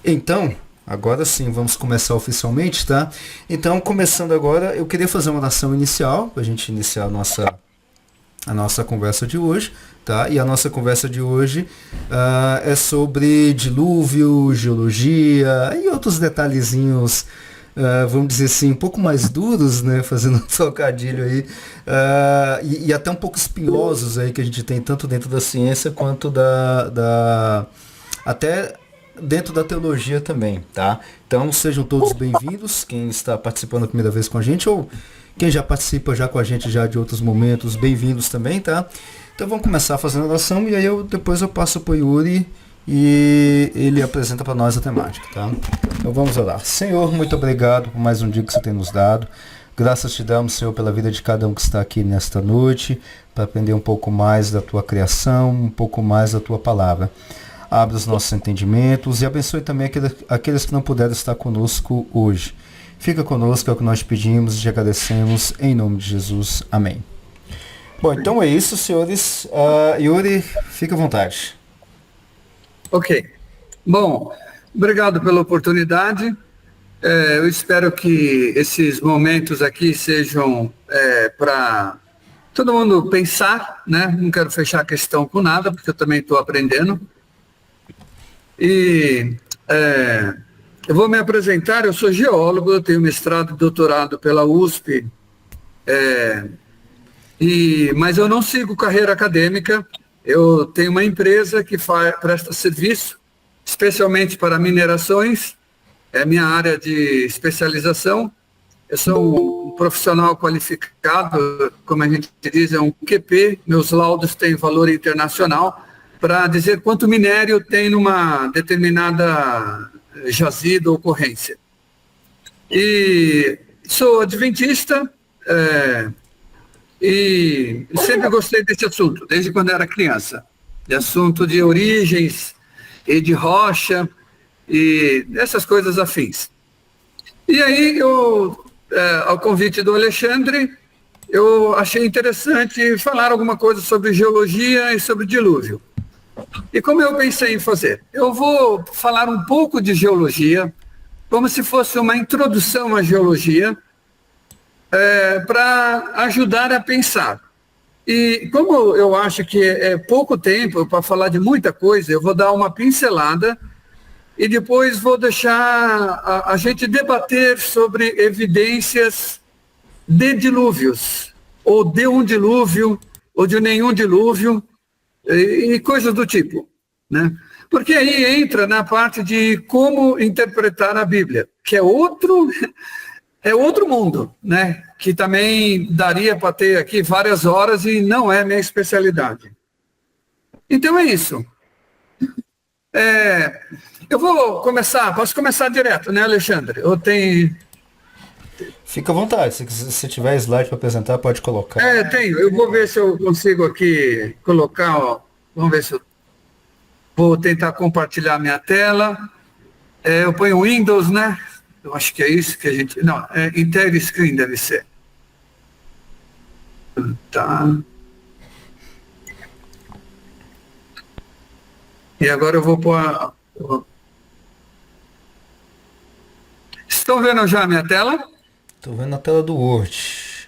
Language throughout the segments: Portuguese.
Então, agora sim, vamos começar oficialmente, tá? Então, começando agora, eu queria fazer uma oração inicial, para a gente iniciar a nossa conversa de hoje, tá? E a nossa conversa de hoje é sobre dilúvio, geologia e outros detalhezinhos, vamos dizer assim, um pouco mais duros, né? Fazendo um trocadilho aí, e até um pouco espinhosos aí, que a gente tem tanto dentro da ciência quanto até dentro da teologia também, tá? Então sejam todos bem-vindos, quem está participando a primeira vez com a gente, ou quem já participa já com a gente já de outros momentos, bem-vindos também, tá? Então vamos começar fazendo a oração e aí depois eu passo para o Yuri e ele apresenta para nós a temática, tá? Então vamos orar. Senhor, muito obrigado por mais um dia que você tem nos dado. Graças te damos, Senhor, pela vida de cada um que está aqui nesta noite, para aprender um pouco mais da tua criação, um pouco mais da tua palavra. Abre os nossos entendimentos e abençoe também aqueles que não puderam estar conosco hoje. Fica conosco, é o que nós pedimos e te agradecemos, em nome de Jesus. Amém. Bom, então é isso, senhores. Yuri, fica à vontade. Ok. Bom, obrigado pela oportunidade. Eu espero que esses momentos aqui sejam para todo mundo pensar, né? Não quero fechar a questão com nada, porque eu também estou aprendendo. E eu vou me apresentar, eu sou geólogo, eu tenho mestrado e doutorado pela USP, mas eu não sigo carreira acadêmica, eu tenho uma empresa que presta serviço, especialmente para minerações, é minha área de especialização. Eu sou um profissional qualificado, como a gente diz, é um QP, meus laudos têm valor internacional, para dizer quanto minério tem numa determinada jazida ou ocorrência. E sou adventista e sempre gostei desse assunto, desde quando era criança, de assunto de origens e de rocha e essas coisas afins. E aí, ao convite do Alexandre, eu achei interessante falar alguma coisa sobre geologia e sobre dilúvio. E como eu pensei em fazer? Eu vou falar um pouco de geologia, como se fosse uma introdução à geologia, para ajudar a pensar. E como eu acho que é pouco tempo para falar de muita coisa, eu vou dar uma pincelada e depois vou deixar a gente debater sobre evidências de dilúvios, ou de um dilúvio, ou de nenhum dilúvio, e coisas do tipo, né? Porque aí entra na parte de como interpretar a Bíblia, que é outro mundo, né? Que também daria para ter aqui várias horas e não é minha especialidade. Então é isso. Eu vou começar, posso começar direto, né, Alexandre? Eu tenho... Fica à vontade, se tiver slide para apresentar, pode colocar. Tenho. Eu vou ver se eu consigo aqui colocar, ó, vamos ver se eu vou tentar compartilhar minha tela. Eu ponho Windows, né? Eu acho que é isso que a gente... Não, Intel Screen deve ser. Tá. E agora eu vou pôr... Estão vendo já a minha tela? Estou vendo a tela do Word.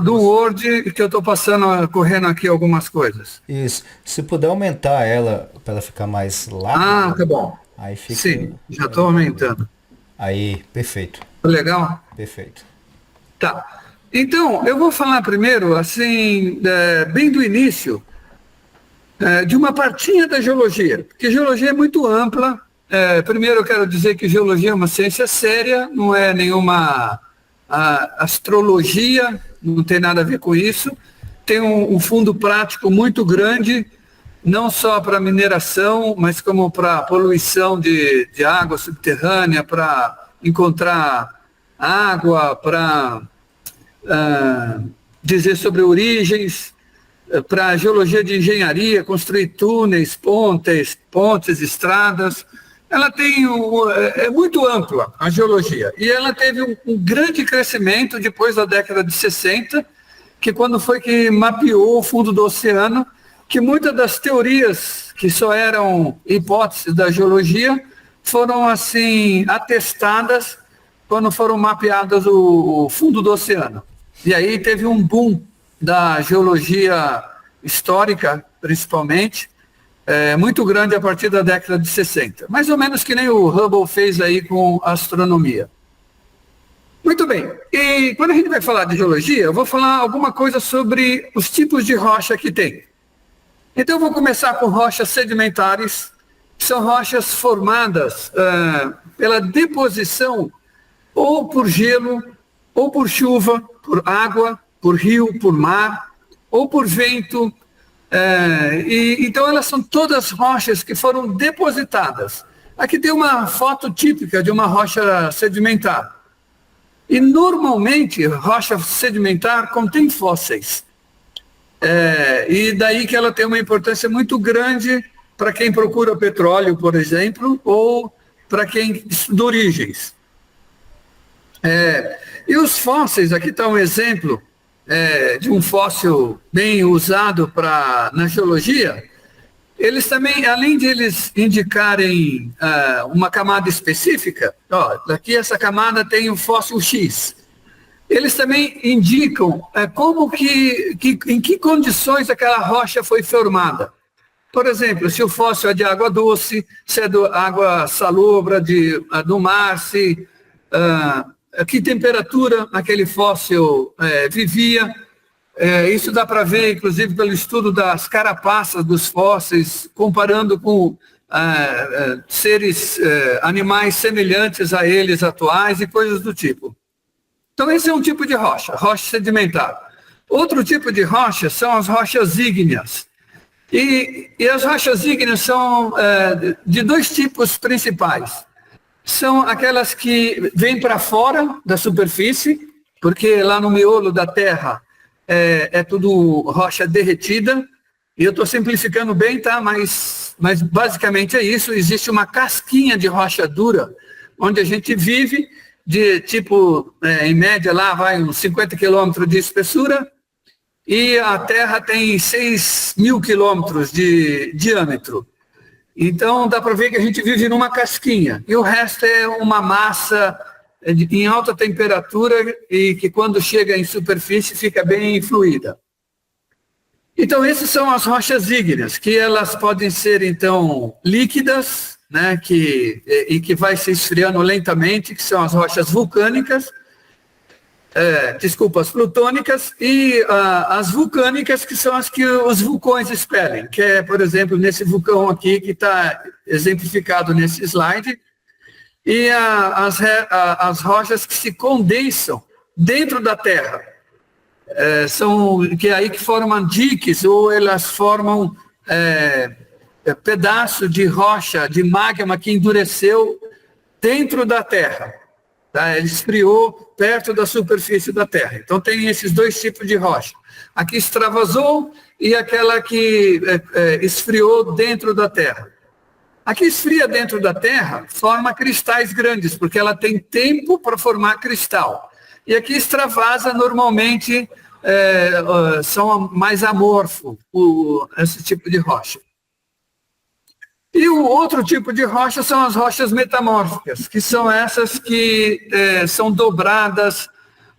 Do Word que eu estou correndo aqui algumas coisas. Isso. Se puder aumentar ela para ela ficar mais larga. Tá bom. Aí fica... Sim, já estou aumentando. Aí, perfeito. Legal? Perfeito. Tá. Então, eu vou falar primeiro, assim, bem do início, de uma partinha da geologia, porque geologia é muito ampla. Primeiro eu quero dizer que geologia é uma ciência séria, não é nenhuma astrologia, não tem nada a ver com isso. Tem um fundo prático muito grande, não só para mineração, mas como para poluição de água subterrânea, para encontrar água, para dizer sobre origens, para geologia de engenharia, construir túneis, pontes, estradas. Ela é muito ampla, a geologia, e ela teve um grande crescimento depois da década de 60, que quando foi que mapeou o fundo do oceano, que muitas das teorias que só eram hipóteses da geologia foram assim atestadas quando foram mapeadas o fundo do oceano. E aí teve um boom da geologia histórica, principalmente, muito grande a partir da década de 60. Mais ou menos que nem o Hubble fez aí com a astronomia. Muito bem, e quando a gente vai falar de geologia, eu vou falar alguma coisa sobre os tipos de rocha que tem. Então eu vou começar com rochas sedimentares, que são rochas formadas pela deposição ou por gelo, ou por chuva, por água, por rio, por mar, ou por vento. Então elas são todas rochas que foram depositadas. Aqui tem uma foto típica de uma rocha sedimentar. E normalmente rocha sedimentar contém fósseis. E daí que ela tem uma importância muito grande para quem procura petróleo, por exemplo, ou para quem estuda origens. E os fósseis, aqui está um exemplo de um fóssil bem usado na geologia. Eles também, além de eles indicarem uma camada específica, aqui essa camada tem o fóssil X. Eles também indicam em que condições aquela rocha foi formada. Por exemplo, se o fóssil é de água doce, se é de água salobra do mar, que temperatura aquele fóssil vivia. Isso dá para ver, inclusive, pelo estudo das carapaças dos fósseis, comparando com animais semelhantes a eles atuais e coisas do tipo. Então, esse é um tipo de rocha, rocha sedimentar. Outro tipo de rocha são as rochas ígneas. E as rochas ígneas são de dois tipos principais. São aquelas que vêm para fora da superfície, porque lá no miolo da Terra é tudo rocha derretida, e eu estou simplificando bem, tá? Mas basicamente é isso. Existe uma casquinha de rocha dura, onde a gente vive, de tipo, em média lá vai uns 50 quilômetros de espessura, e a Terra tem 6.000 quilômetros de diâmetro. Então dá para ver que a gente vive numa casquinha, e o resto é uma massa em alta temperatura e que quando chega em superfície fica bem fluida. Então essas são as rochas ígneas, que elas podem ser então líquidas, né, e que vai se esfriando lentamente, que são as rochas vulcânicas, as plutônicas, e as vulcânicas, que são as que os vulcões expelem, que é, por exemplo, nesse vulcão aqui que está exemplificado nesse slide, e as rochas que se condensam dentro da Terra. Que é aí que formam diques, ou elas formam pedaço de rocha, de magma que endureceu dentro da Terra. Tá? Ele esfriou perto da superfície da Terra. Então tem esses dois tipos de rocha. A que extravasou e aquela que esfriou dentro da Terra. A que esfria dentro da Terra forma cristais grandes, porque ela tem tempo para formar cristal. E a que extravasa normalmente são mais amorfo, esse tipo de rocha. E o outro tipo de rocha são as rochas metamórficas, que são essas que são dobradas,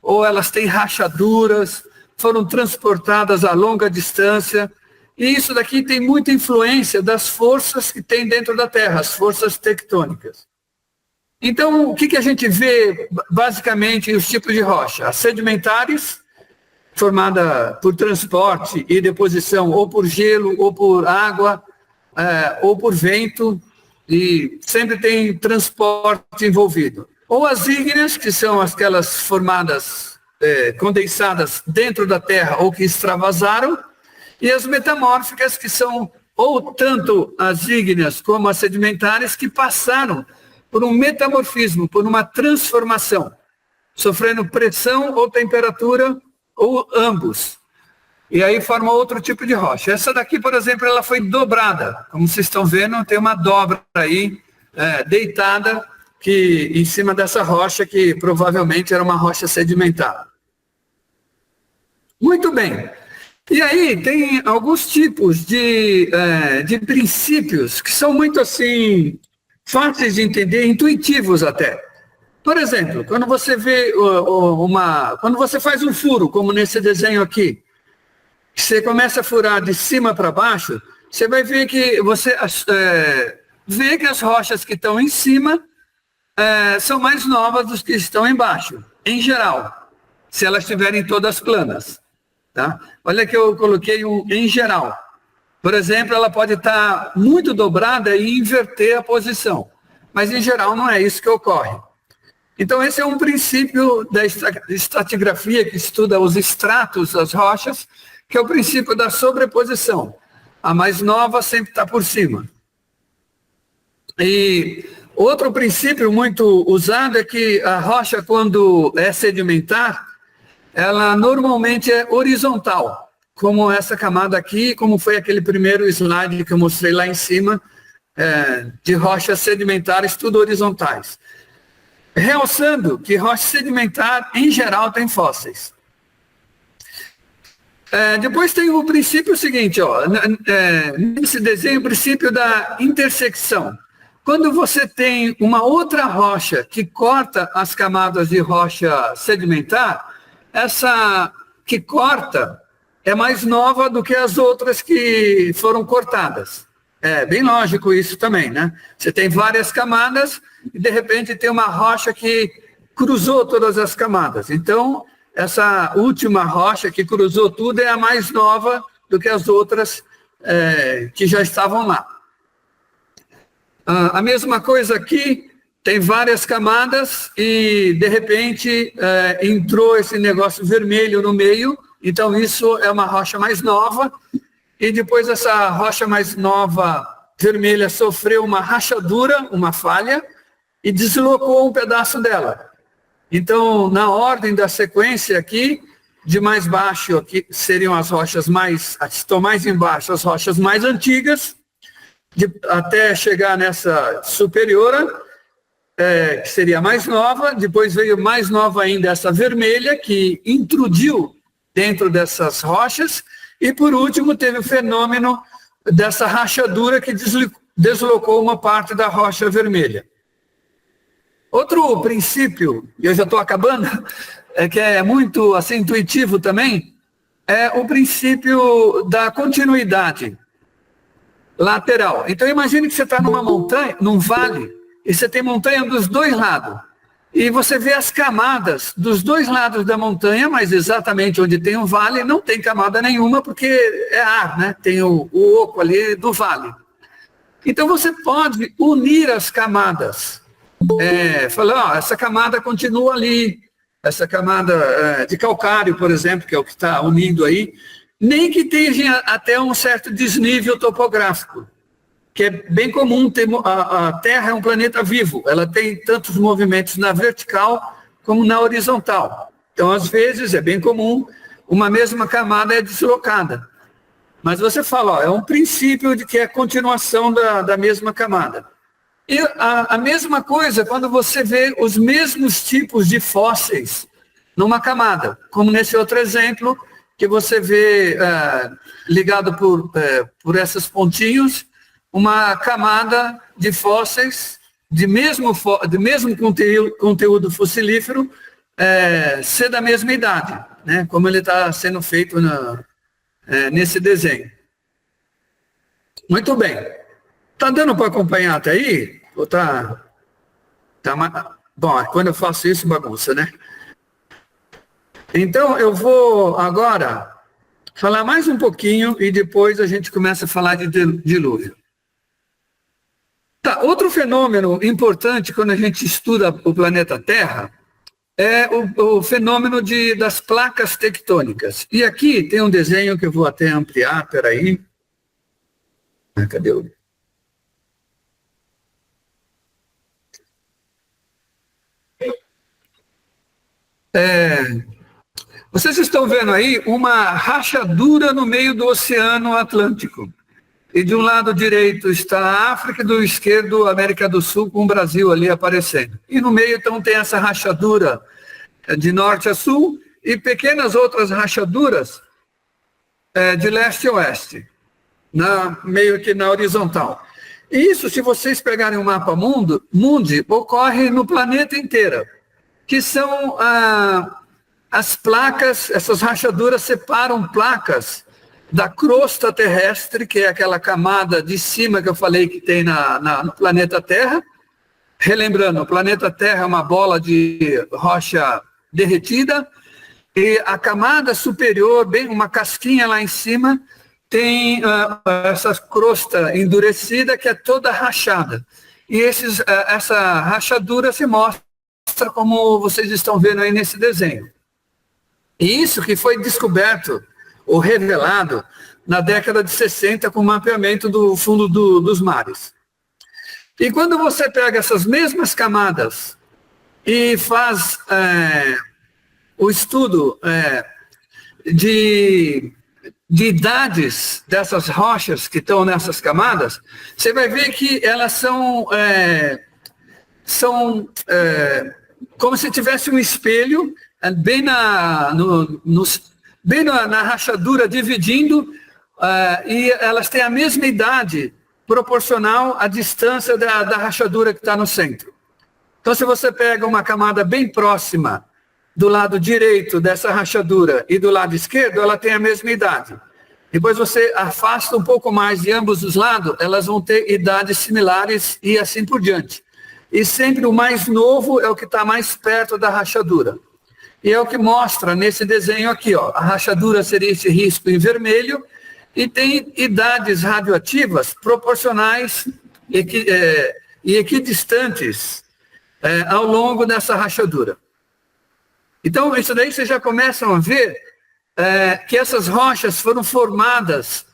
ou elas têm rachaduras, foram transportadas a longa distância. E isso daqui tem muita influência das forças que tem dentro da Terra, as forças tectônicas. Então, o que a gente vê, basicamente, os tipos de rocha? As sedimentares, formada por transporte e deposição, ou por gelo, ou por água, ou por vento, e sempre tem transporte envolvido. Ou as ígneas, que são aquelas formadas, condensadas dentro da Terra, ou que extravasaram, e as metamórficas, que são ou tanto as ígneas como as sedimentares, que passaram por um metamorfismo, por uma transformação, sofrendo pressão ou temperatura, ou ambos. E aí forma outro tipo de rocha. Essa daqui, por exemplo, ela foi dobrada. Como vocês estão vendo, tem uma dobra aí, deitada, em cima dessa rocha, que provavelmente era uma rocha sedimentar. Muito bem. E aí tem alguns tipos de princípios que são muito assim fáceis de entender, intuitivos até. Por exemplo, quando você vê quando você faz um furo, como nesse desenho aqui, você começa a furar de cima para baixo, você vai ver que vê que as rochas que estão em cima são mais novas do que estão embaixo, em geral, se elas estiverem todas planas. Tá? Olha que eu coloquei em geral. Por exemplo, ela pode estar muito dobrada e inverter a posição, mas em geral não é isso que ocorre. Então esse é um princípio da estratigrafia que estuda os estratos das rochas, que é o princípio da sobreposição. A mais nova sempre está por cima. E outro princípio muito usado é que a rocha, quando é sedimentar, ela normalmente é horizontal, como essa camada aqui, como foi aquele primeiro slide que eu mostrei lá em cima, de rochas sedimentares, tudo horizontais. Realçando que rocha sedimentar, em geral, tem fósseis. Depois tem o princípio seguinte, nesse desenho, o princípio da intersecção. Quando você tem uma outra rocha que corta as camadas de rocha sedimentar, essa que corta é mais nova do que as outras que foram cortadas. É bem lógico isso também, né? Você tem várias camadas e, de repente, tem uma rocha que cruzou todas as camadas. Então, essa última rocha que cruzou tudo é a mais nova do que as outras que já estavam lá. A mesma coisa aqui, tem várias camadas e, de repente, entrou esse negócio vermelho no meio, então isso é uma rocha mais nova, e depois essa rocha mais nova, vermelha, sofreu uma rachadura, uma falha, e deslocou um pedaço dela. Então, na ordem da sequência aqui, de mais baixo aqui seriam as rochas estão mais embaixo, as rochas mais antigas, até chegar nessa superiora, que seria mais nova, depois veio mais nova ainda essa vermelha, que intrudiu dentro dessas rochas, e por último teve o fenômeno dessa rachadura que deslocou uma parte da rocha vermelha. Outro princípio, e eu já estou acabando, que é muito assim, intuitivo também, é o princípio da continuidade lateral. Então imagine que você está numa montanha, num vale, e você tem montanha dos dois lados. E você vê as camadas dos dois lados da montanha, mas exatamente onde tem um vale, não tem camada nenhuma, porque é ar, né? Tem o oco ali do vale. Então você pode unir as camadas. Falar, essa camada continua ali, essa camada de calcário, por exemplo, que é o que está unindo aí, nem que tenha até um certo desnível topográfico, que é bem comum. A Terra é um planeta vivo, ela tem tantos movimentos na vertical como na horizontal. Então, às vezes, é bem comum, uma mesma camada é deslocada. Mas você fala, é um princípio de que é continuação da mesma camada. E a mesma coisa quando você vê os mesmos tipos de fósseis numa camada, como nesse outro exemplo, que você vê ligado por esses pontinhos, uma camada de fósseis de mesmo conteúdo fossilífero ser da mesma idade, né? Como ele está sendo feito nesse desenho. Muito bem. Está dando para acompanhar até aí? Ou tá bom, quando eu faço isso, bagunça, né? Então, eu vou agora falar mais um pouquinho e depois a gente começa a falar de dilúvio. Tá, outro fenômeno importante quando a gente estuda o planeta Terra é o fenômeno das placas tectônicas. E aqui tem um desenho que eu vou até ampliar, peraí. Cadê o... Vocês estão vendo aí uma rachadura no meio do Oceano Atlântico. E de um lado direito está a África, e do esquerdo a América do Sul, com o Brasil ali aparecendo. E no meio, então, tem essa rachadura de norte a sul e pequenas outras rachaduras de leste a oeste, meio que na horizontal. Isso, se vocês pegarem o mapa mundi, ocorre no planeta inteiro, que são as placas, essas rachaduras separam placas da crosta terrestre, que é aquela camada de cima que eu falei que tem no planeta Terra. Relembrando, o planeta Terra é uma bola de rocha derretida, e a camada superior, bem uma casquinha lá em cima, tem essa crosta endurecida que é toda rachada. E essa rachadura se mostra como vocês estão vendo aí nesse desenho. E isso que foi descoberto ou revelado na década de 60 com o mapeamento do fundo dos mares. E quando você pega essas mesmas camadas e faz o estudo de idades dessas rochas que estão nessas camadas, você vai ver que elas são como se tivesse um espelho bem na rachadura dividindo, e elas têm a mesma idade proporcional à distância da rachadura que está no centro. Então, se você pega uma camada bem próxima do lado direito dessa rachadura e do lado esquerdo, ela tem a mesma idade. Depois você afasta um pouco mais de ambos os lados, elas vão ter idades similares e assim por diante. E sempre o mais novo é o que está mais perto da rachadura. E é o que mostra nesse desenho aqui, ó. A rachadura seria esse risco em vermelho e tem idades radioativas proporcionais e equidistantes ao longo dessa rachadura. Então, isso daí vocês já começam a ver que essas rochas foram formadas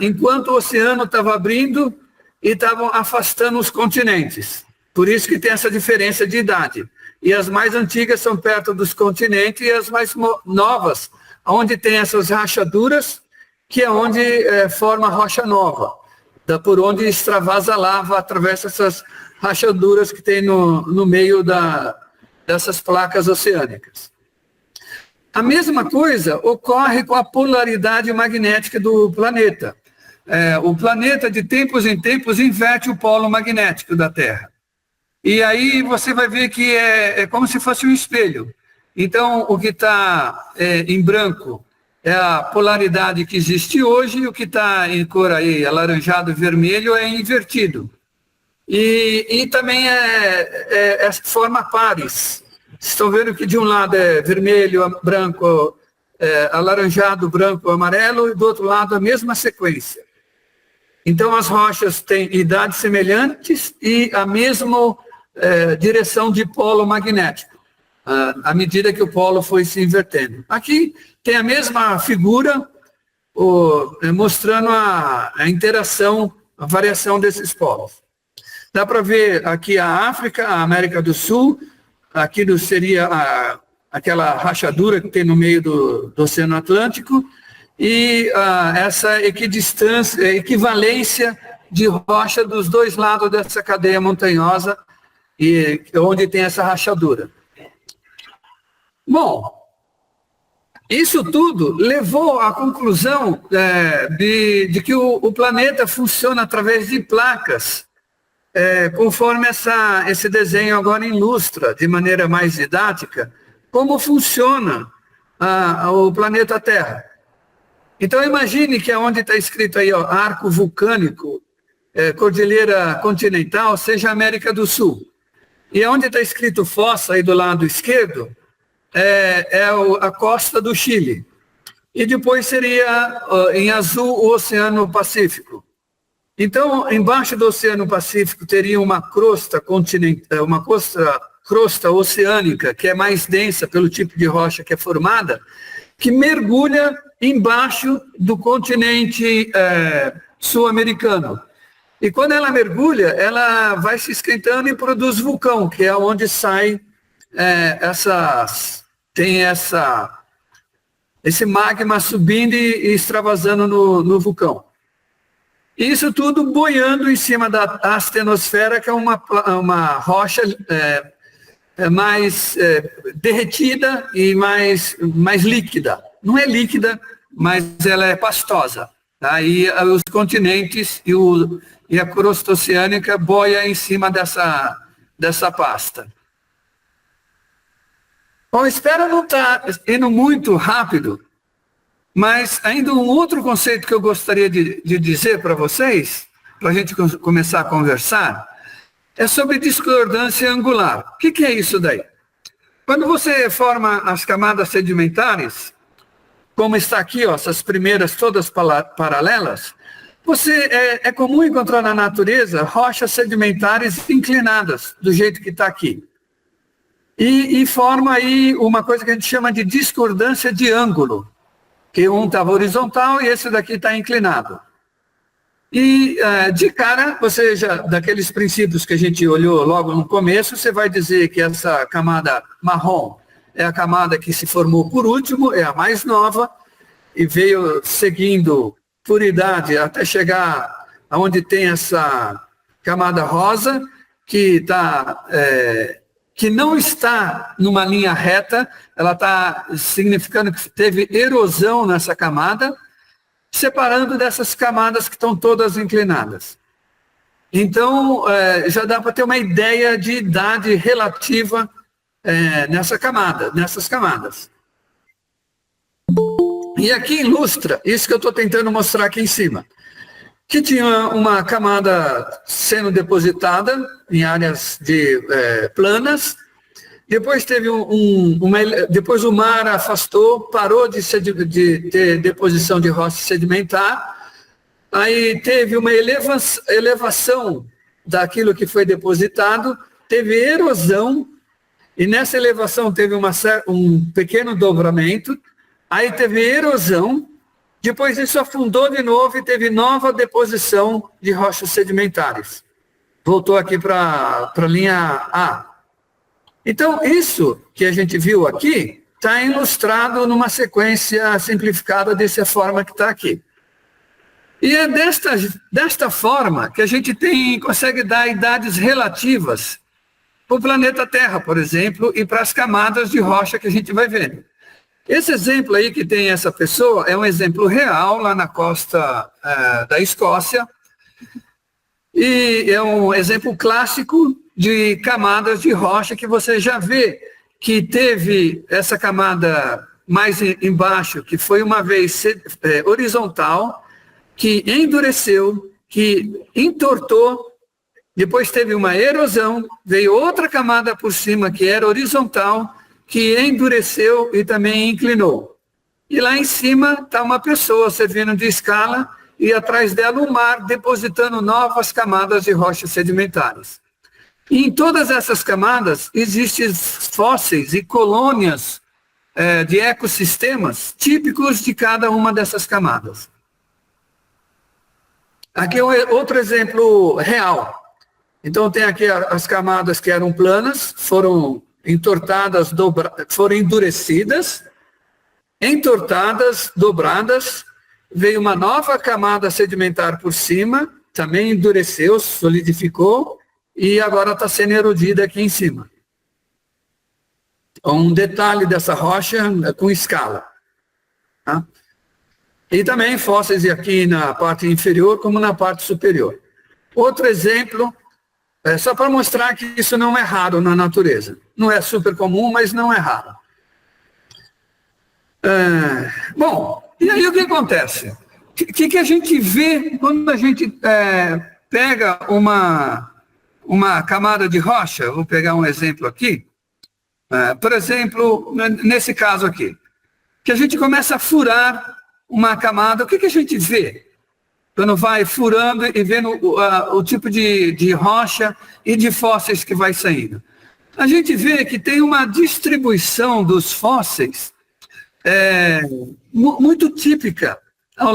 enquanto o oceano estava abrindo e estavam afastando os continentes. Por isso que tem essa diferença de idade. E as mais antigas são perto dos continentes e as mais novas, onde tem essas rachaduras, que é onde forma a rocha nova, por onde extravasa a lava, através dessas rachaduras que tem no meio dessas placas oceânicas. A mesma coisa ocorre com a polaridade magnética do planeta. O planeta, de tempos em tempos, inverte o polo magnético da Terra. E aí você vai ver que é como se fosse um espelho. Então, o que está em branco é a polaridade que existe hoje, e o que está em cor aí, alaranjado e vermelho, é invertido. E também forma pares. Vocês estão vendo que de um lado é vermelho, branco, alaranjado, branco, amarelo, e do outro lado a mesma sequência. Então, as rochas têm idades semelhantes e a mesma direção de polo magnético, à medida que o polo foi se invertendo. Aqui tem a mesma figura, mostrando a interação, a variação desses polos. Dá para ver aqui a África, a América do Sul, aqui seria aquela rachadura que tem no meio do Oceano Atlântico, e essa equivalência de rocha dos dois lados dessa cadeia montanhosa, e onde tem essa rachadura. Bom, isso tudo levou à conclusão de que o planeta funciona através de placas, conforme esse desenho agora ilustra, de maneira mais didática, como funciona o planeta Terra. Então, imagine que onde está escrito aí, ó, arco vulcânico, cordilheira continental, seja a América do Sul. E onde está escrito fossa, aí do lado esquerdo, a costa do Chile. E depois seria, em azul, o Oceano Pacífico. Então, embaixo do Oceano Pacífico teria uma crosta crosta oceânica, que é mais densa pelo tipo de rocha que é formada, que mergulha embaixo do continente sul-americano. E quando ela mergulha, ela vai se esquentando e produz vulcão, que é onde sai esse magma subindo e extravasando no vulcão. Isso tudo boiando em cima da astenosfera, que é uma rocha mais derretida e mais líquida. Não é líquida, mas ela é pastosa. Tá? E os continentes e a crosta oceânica boia em cima dessa pasta. Bom, espero não estar indo muito rápido, mas ainda um outro conceito que eu gostaria de dizer para vocês, para a gente começar a conversar, é sobre discordância angular. O que é isso daí? Quando você forma as camadas sedimentares, como está aqui, ó, essas primeiras todas paralelas, é comum encontrar na natureza rochas sedimentares inclinadas, do jeito que está aqui. E forma aí uma coisa que a gente chama de discordância de ângulo, que um estava horizontal e esse daqui está inclinado. E de cara, daqueles princípios que a gente olhou logo no começo, você vai dizer que essa camada marrom é a camada que se formou por último, é a mais nova, e veio seguindo por idade até chegar aonde tem essa camada rosa, que não está numa linha reta, ela está significando que teve erosão nessa camada, separando dessas camadas que estão todas inclinadas. Então, já dá para ter uma ideia de idade relativa nessas camadas. E aqui ilustra isso que eu estou tentando mostrar aqui em cima, que tinha uma camada sendo depositada em áreas planas. Depois teve depois o mar afastou, parou de ter deposição de rocha sedimentar. Aí teve uma elevação daquilo que foi depositado, teve erosão, e nessa elevação teve um pequeno dobramento, aí teve erosão, depois isso afundou de novo e teve nova deposição de rochas sedimentares. Voltou aqui para a linha A. Então, isso que a gente viu aqui está ilustrado numa sequência simplificada dessa forma que está aqui. E é desta forma que a gente consegue dar idades relativas para o planeta Terra, por exemplo, e para as camadas de rocha que a gente vai vendo. Esse exemplo aí que tem essa pessoa é um exemplo real lá na costa da Escócia, e é um exemplo clássico de camadas de rocha que você já vê que teve essa camada mais embaixo, que foi uma vez horizontal, que endureceu, que entortou, depois teve uma erosão, veio outra camada por cima que era horizontal, que endureceu e também inclinou. E lá em cima está uma pessoa servindo de escala e atrás dela o mar depositando novas camadas de rochas sedimentares. E em todas essas camadas existem fósseis e colônias de ecossistemas típicos de cada uma dessas camadas. Aqui é outro exemplo real. Então tem aqui as camadas que eram planas, foram entortadas, foram endurecidas, entortadas, dobradas, veio uma nova camada sedimentar por cima, também endureceu, solidificou, e agora está sendo erodida aqui em cima. Um detalhe dessa rocha com escala. Tá? E também fósseis aqui na parte inferior como na parte superior. Outro exemplo, só para mostrar que isso não é raro na natureza. Não é super comum, mas não é raro. Bom, e aí o que acontece? O que a gente vê quando a gente pega uma camada de rocha? Vou pegar um exemplo aqui. Por exemplo, nesse caso aqui, que a gente começa a furar uma camada, o que a gente vê? Quando vai furando e vendo o tipo de rocha e de fósseis que vai saindo. A gente vê que tem uma distribuição dos fósseis muito típica ao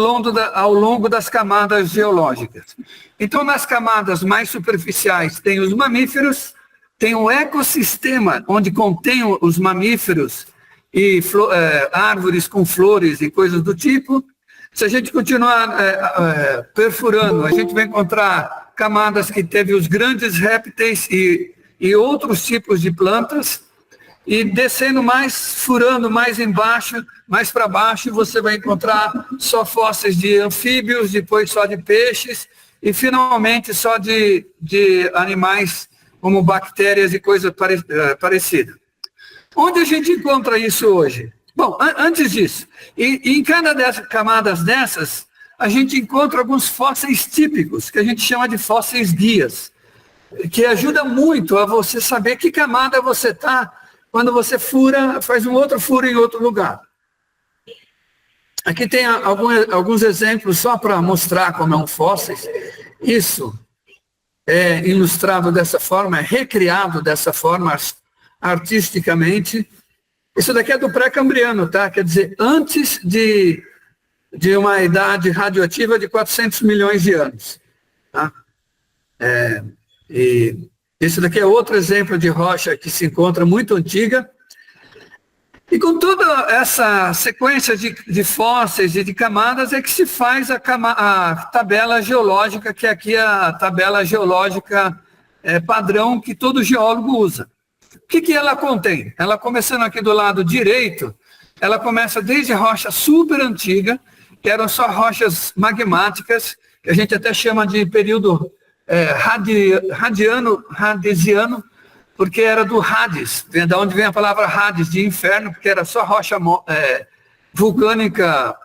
longo das camadas geológicas. Então, nas camadas mais superficiais tem os mamíferos, tem um ecossistema onde contém os mamíferos e árvores com flores e coisas do tipo. Se a gente continuar perfurando, a gente vai encontrar camadas que teve os grandes répteis e outros tipos de plantas. e descendo mais, furando mais embaixo, mais para baixo, você vai encontrar só fósseis de anfíbios, depois só de peixes, e finalmente só de animais como bactérias e coisa parecida. Onde a gente encontra isso hoje? Bom, antes disso, em cada camadas dessas, a gente encontra alguns fósseis típicos, que a gente chama de fósseis guias, que ajuda muito a você saber que camada você está quando você fura, faz um outro furo em outro lugar. Aqui tem alguns exemplos só para mostrar como é um fóssil. Isso é ilustrado dessa forma, é recriado dessa forma artisticamente. Isso daqui é do pré-cambriano, tá? Quer dizer, antes de uma idade radioativa de 400 milhões de anos. Tá? E esse daqui é outro exemplo de rocha que se encontra muito antiga. E com toda essa sequência de fósseis e de camadas é que se faz a tabela geológica, que aqui é a tabela geológica padrão que todo geólogo usa. O que ela contém? Ela, começando aqui do lado direito, ela começa desde rocha super antiga, que eram só rochas magmáticas, que a gente até chama de período hadesiano, porque era do Hades, da onde vem a palavra Hades, de inferno, porque era só rocha vulcânica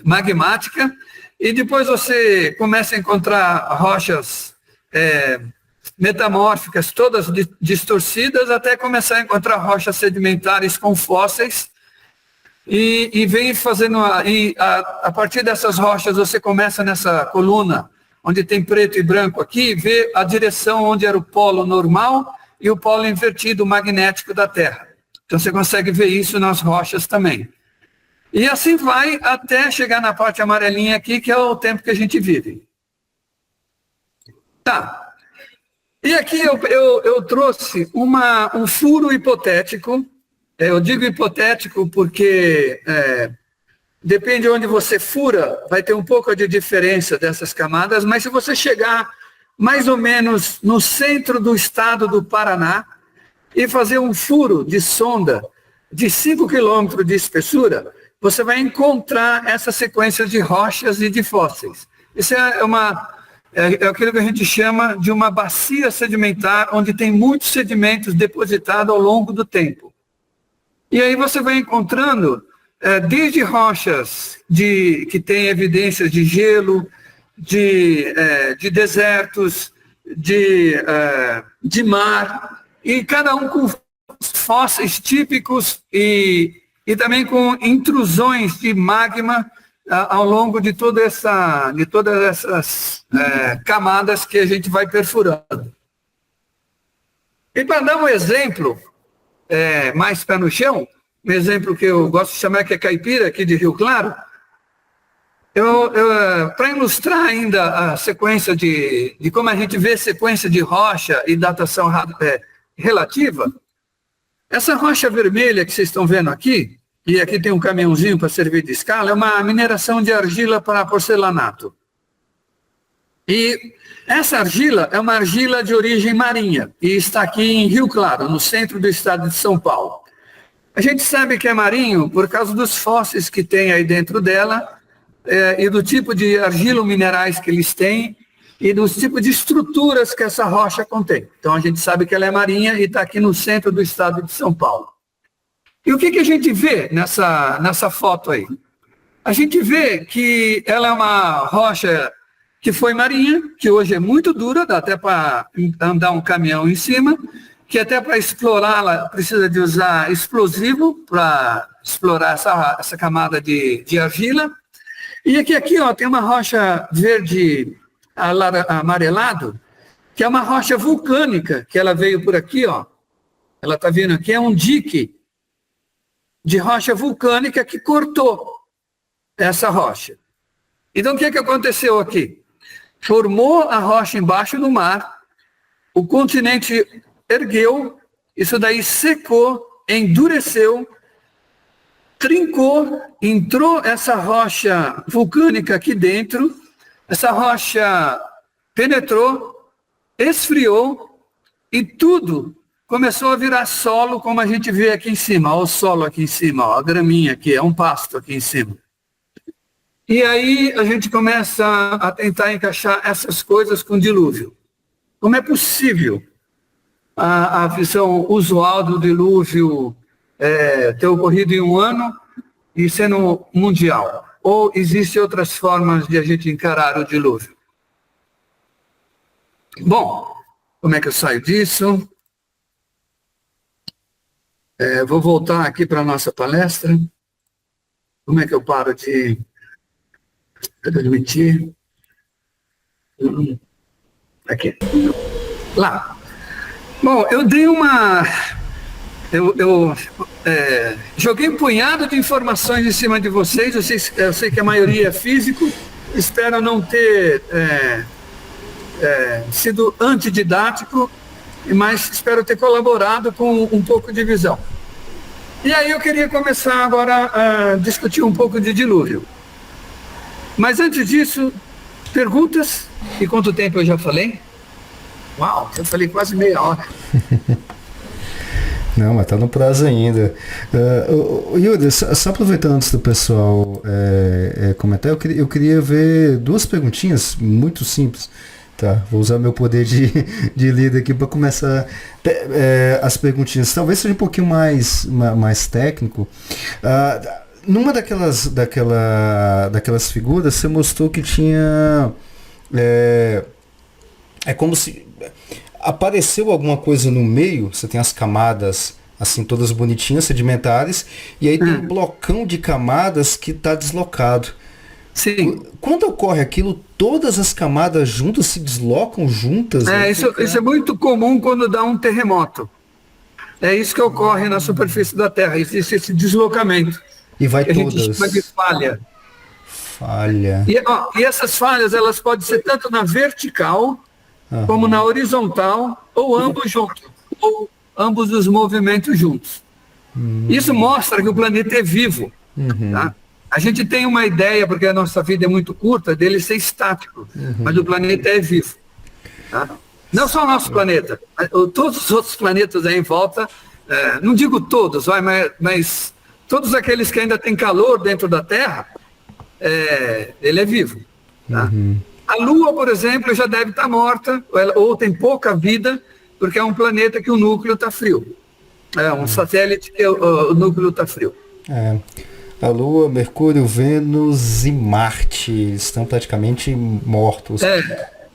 magmática, e depois você começa a encontrar rochas metamórficas, todas distorcidas, até começar a encontrar rochas sedimentares com fósseis, e vem fazendo, a partir dessas rochas você começa nessa coluna, onde tem preto e branco aqui, vê a direção onde era o polo normal e o polo invertido magnético da Terra. Então você consegue ver isso nas rochas também. E assim vai até chegar na parte amarelinha aqui, que é o tempo que a gente vive. Tá. E aqui eu trouxe um furo hipotético. Eu digo hipotético porque depende de onde você fura, vai ter um pouco de diferença dessas camadas, mas se você chegar mais ou menos no centro do estado do Paraná e fazer um furo de sonda de 5 quilômetros de espessura, você vai encontrar essa sequência de rochas e de fósseis. Isso é aquilo que a gente chama de uma bacia sedimentar, onde tem muitos sedimentos depositados ao longo do tempo. E aí você vai encontrando desde rochas que têm evidências de gelo, de desertos, de mar, e cada um com fósseis típicos e também com intrusões de magma ao longo de todas essas camadas que a gente vai perfurando. E para dar um exemplo mais pé no chão, um exemplo que eu gosto de chamar, que é caipira, aqui de Rio Claro, para ilustrar ainda a sequência de como a gente vê sequência de rocha e datação relativa, essa rocha vermelha que vocês estão vendo aqui, e aqui tem um caminhãozinho para servir de escala, é uma mineração de argila para porcelanato. E essa argila é uma argila de origem marinha, e está aqui em Rio Claro, no centro do estado de São Paulo. A gente sabe que é marinho por causa dos fósseis que tem aí dentro dela, e do tipo de argilo-minerais que eles têm, e dos tipos de estruturas que essa rocha contém. Então a gente sabe que ela é marinha e está aqui no centro do estado de São Paulo. E o que a gente vê nessa foto aí? A gente vê que ela é uma rocha que foi marinha, que hoje é muito dura, dá até para andar um caminhão em cima, que até para explorá-la precisa de usar explosivo para explorar essa camada de argila. E aqui ó, tem uma rocha verde amarelado, que é uma rocha vulcânica, que ela veio por aqui, ó. Ela está vindo aqui, é um dique de rocha vulcânica que cortou essa rocha. Então o que aconteceu aqui? Formou a rocha embaixo do mar, o continente ergueu, isso daí secou, endureceu, trincou, entrou essa rocha vulcânica aqui dentro, essa rocha penetrou, esfriou e tudo começou a virar solo, como a gente vê aqui em cima. Olha o solo aqui em cima, ó, a graminha aqui, é um pasto aqui em cima. E aí a gente começa a tentar encaixar essas coisas com dilúvio. Como é possível a visão usual do dilúvio ter ocorrido em um ano e sendo mundial? Ou existem outras formas de a gente encarar o dilúvio? Bom, como é que eu saio disso? Vou voltar aqui para a nossa palestra. Como é que eu paro de transmitir? Aqui. Lá. Bom, eu dei uma... Eu joguei um punhado de informações em cima de vocês. Eu sei que a maioria é físico. Espero não ter sido antididático, mas espero ter colaborado com um pouco de visão. E aí eu queria começar agora a discutir um pouco de dilúvio. Mas antes disso, perguntas? E quanto tempo eu já falei? Uau, eu falei quase meia hora. Não, mas tá no prazo ainda. Yuri, só aproveitando antes do pessoal comentar, eu queria ver duas perguntinhas muito simples. Tá, vou usar meu poder de líder aqui para começar as perguntinhas. Talvez seja um pouquinho mais técnico. Numa daquelas figuras, você mostrou que tinha... É como se apareceu alguma coisa no meio. Você tem as camadas assim todas bonitinhas, sedimentares, e aí tem um blocão de camadas que está deslocado. Sim. Quando ocorre aquilo, todas as camadas juntas se deslocam juntas? Isso é muito comum quando dá um terremoto. É isso que ocorre na superfície da Terra. Existe esse deslocamento. E vai que todas. A gente chama de falha. Falha. E essas falhas, elas podem ser tanto na vertical, como na horizontal, ou ambos juntos. Ou ambos os movimentos juntos. Isso mostra que o planeta é vivo. Tá? A gente tem uma ideia, porque a nossa vida é muito curta, dele ser estático, mas o planeta é vivo. Tá? Não só o nosso planeta, todos os outros planetas aí em volta, não digo todos, mas todos aqueles que ainda têm calor dentro da Terra, ele é vivo. Tá? A Lua, por exemplo, já deve estar morta, ou tem pouca vida, porque é um planeta que o núcleo está frio. É um satélite que o núcleo está frio. A Lua, Mercúrio, Vênus e Marte estão praticamente mortos.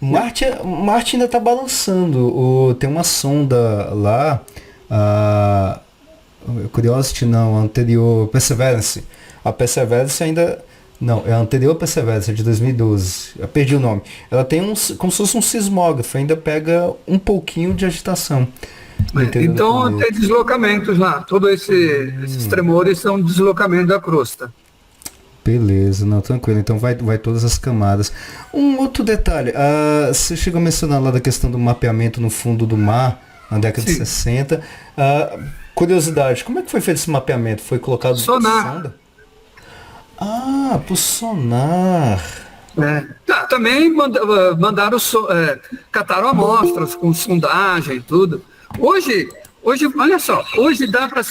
Marte ainda está balançando. Tem uma sonda lá, Curiosity não, a anterior, Perseverance. A Perseverance ainda... Não, é a anterior Perseverance, de 2012. Eu perdi o nome. Ela tem como se fosse um sismógrafo, ainda pega um pouquinho de agitação. Então tem deslocamentos lá. Todos esses tremores são deslocamento da crosta. Beleza, não, tranquilo. Então vai todas as camadas. Um outro detalhe, você chegou a mencionar lá da questão do mapeamento no fundo do mar, na década de 60. Curiosidade, como é que foi feito esse mapeamento? Foi colocado sonar. Por sonar. Também mandaram, cataram amostras com sondagem e tudo. Hoje, olha só, hoje dá para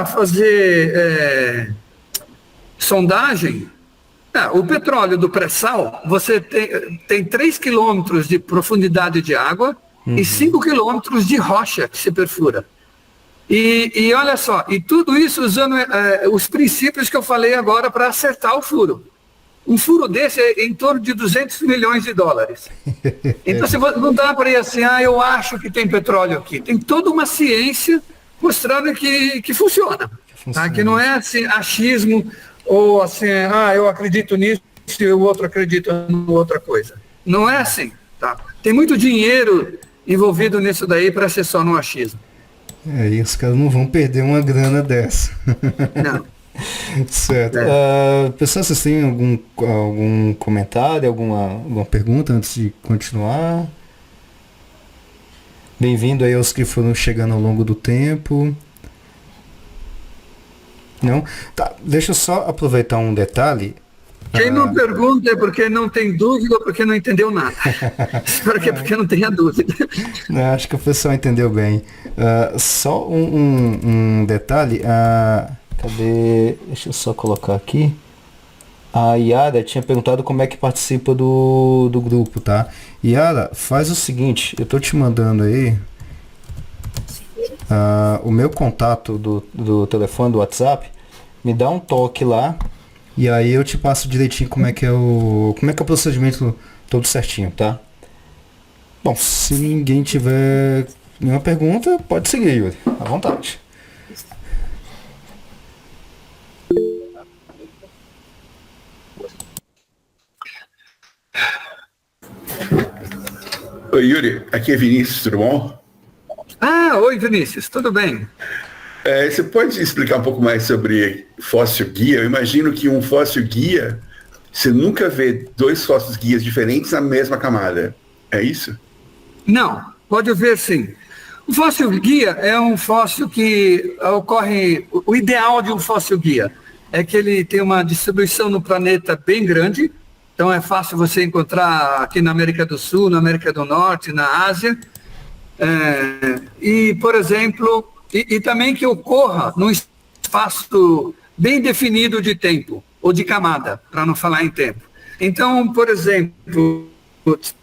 fazer sondagem. O petróleo do pré-sal, você tem 3 quilômetros de profundidade de água e 5 quilômetros de rocha que se perfura. E olha só, e tudo isso usando os princípios que eu falei agora para acertar o furo. Um furo desse é em torno de 200 milhões de dólares. Então não dá para ir assim, eu acho que tem petróleo aqui. Tem toda uma ciência mostrando que funciona. Tá? Que não é assim, achismo, ou assim, eu acredito nisso e o outro acredita em outra coisa. Não é assim. Tá? Tem muito dinheiro envolvido nisso daí para ser só no achismo. E os caras não vão perder uma grana dessa. Não. Certo. Pessoal, vocês têm algum comentário, alguma pergunta antes de continuar? Bem-vindo aí aos que foram chegando ao longo do tempo. Não? Tá, deixa eu só aproveitar um detalhe. Quem não pergunta é porque não tem dúvida ou porque não entendeu nada. Espero que é porque não tenha dúvida. Não, acho que o pessoal entendeu bem. Só um detalhe. Cadê? Deixa eu só colocar aqui. A Yara tinha perguntado como é que participa do grupo, tá? Yara, faz o seguinte, eu tô te mandando aí o meu contato do telefone, do WhatsApp, me dá um toque lá e aí eu te passo direitinho como é que é o procedimento todo certinho, tá? Bom, se ninguém tiver nenhuma pergunta, pode seguir, Yuri, à vontade. Oi, Yuri, aqui é Vinícius, tudo bom? Oi, Vinícius, tudo bem? Você pode explicar um pouco mais sobre fóssil guia? Eu imagino que um fóssil guia, você nunca vê dois fósseis guias diferentes na mesma camada. É isso? Não, pode ver sim. O fóssil guia é um fóssil que ocorre... O ideal de um fóssil guia é que ele tem uma distribuição no planeta bem grande, então é fácil você encontrar aqui na América do Sul, na América do Norte, na Ásia. E, por exemplo, e também que ocorra num espaço bem definido de tempo, ou de camada, para não falar em tempo. Então, por exemplo,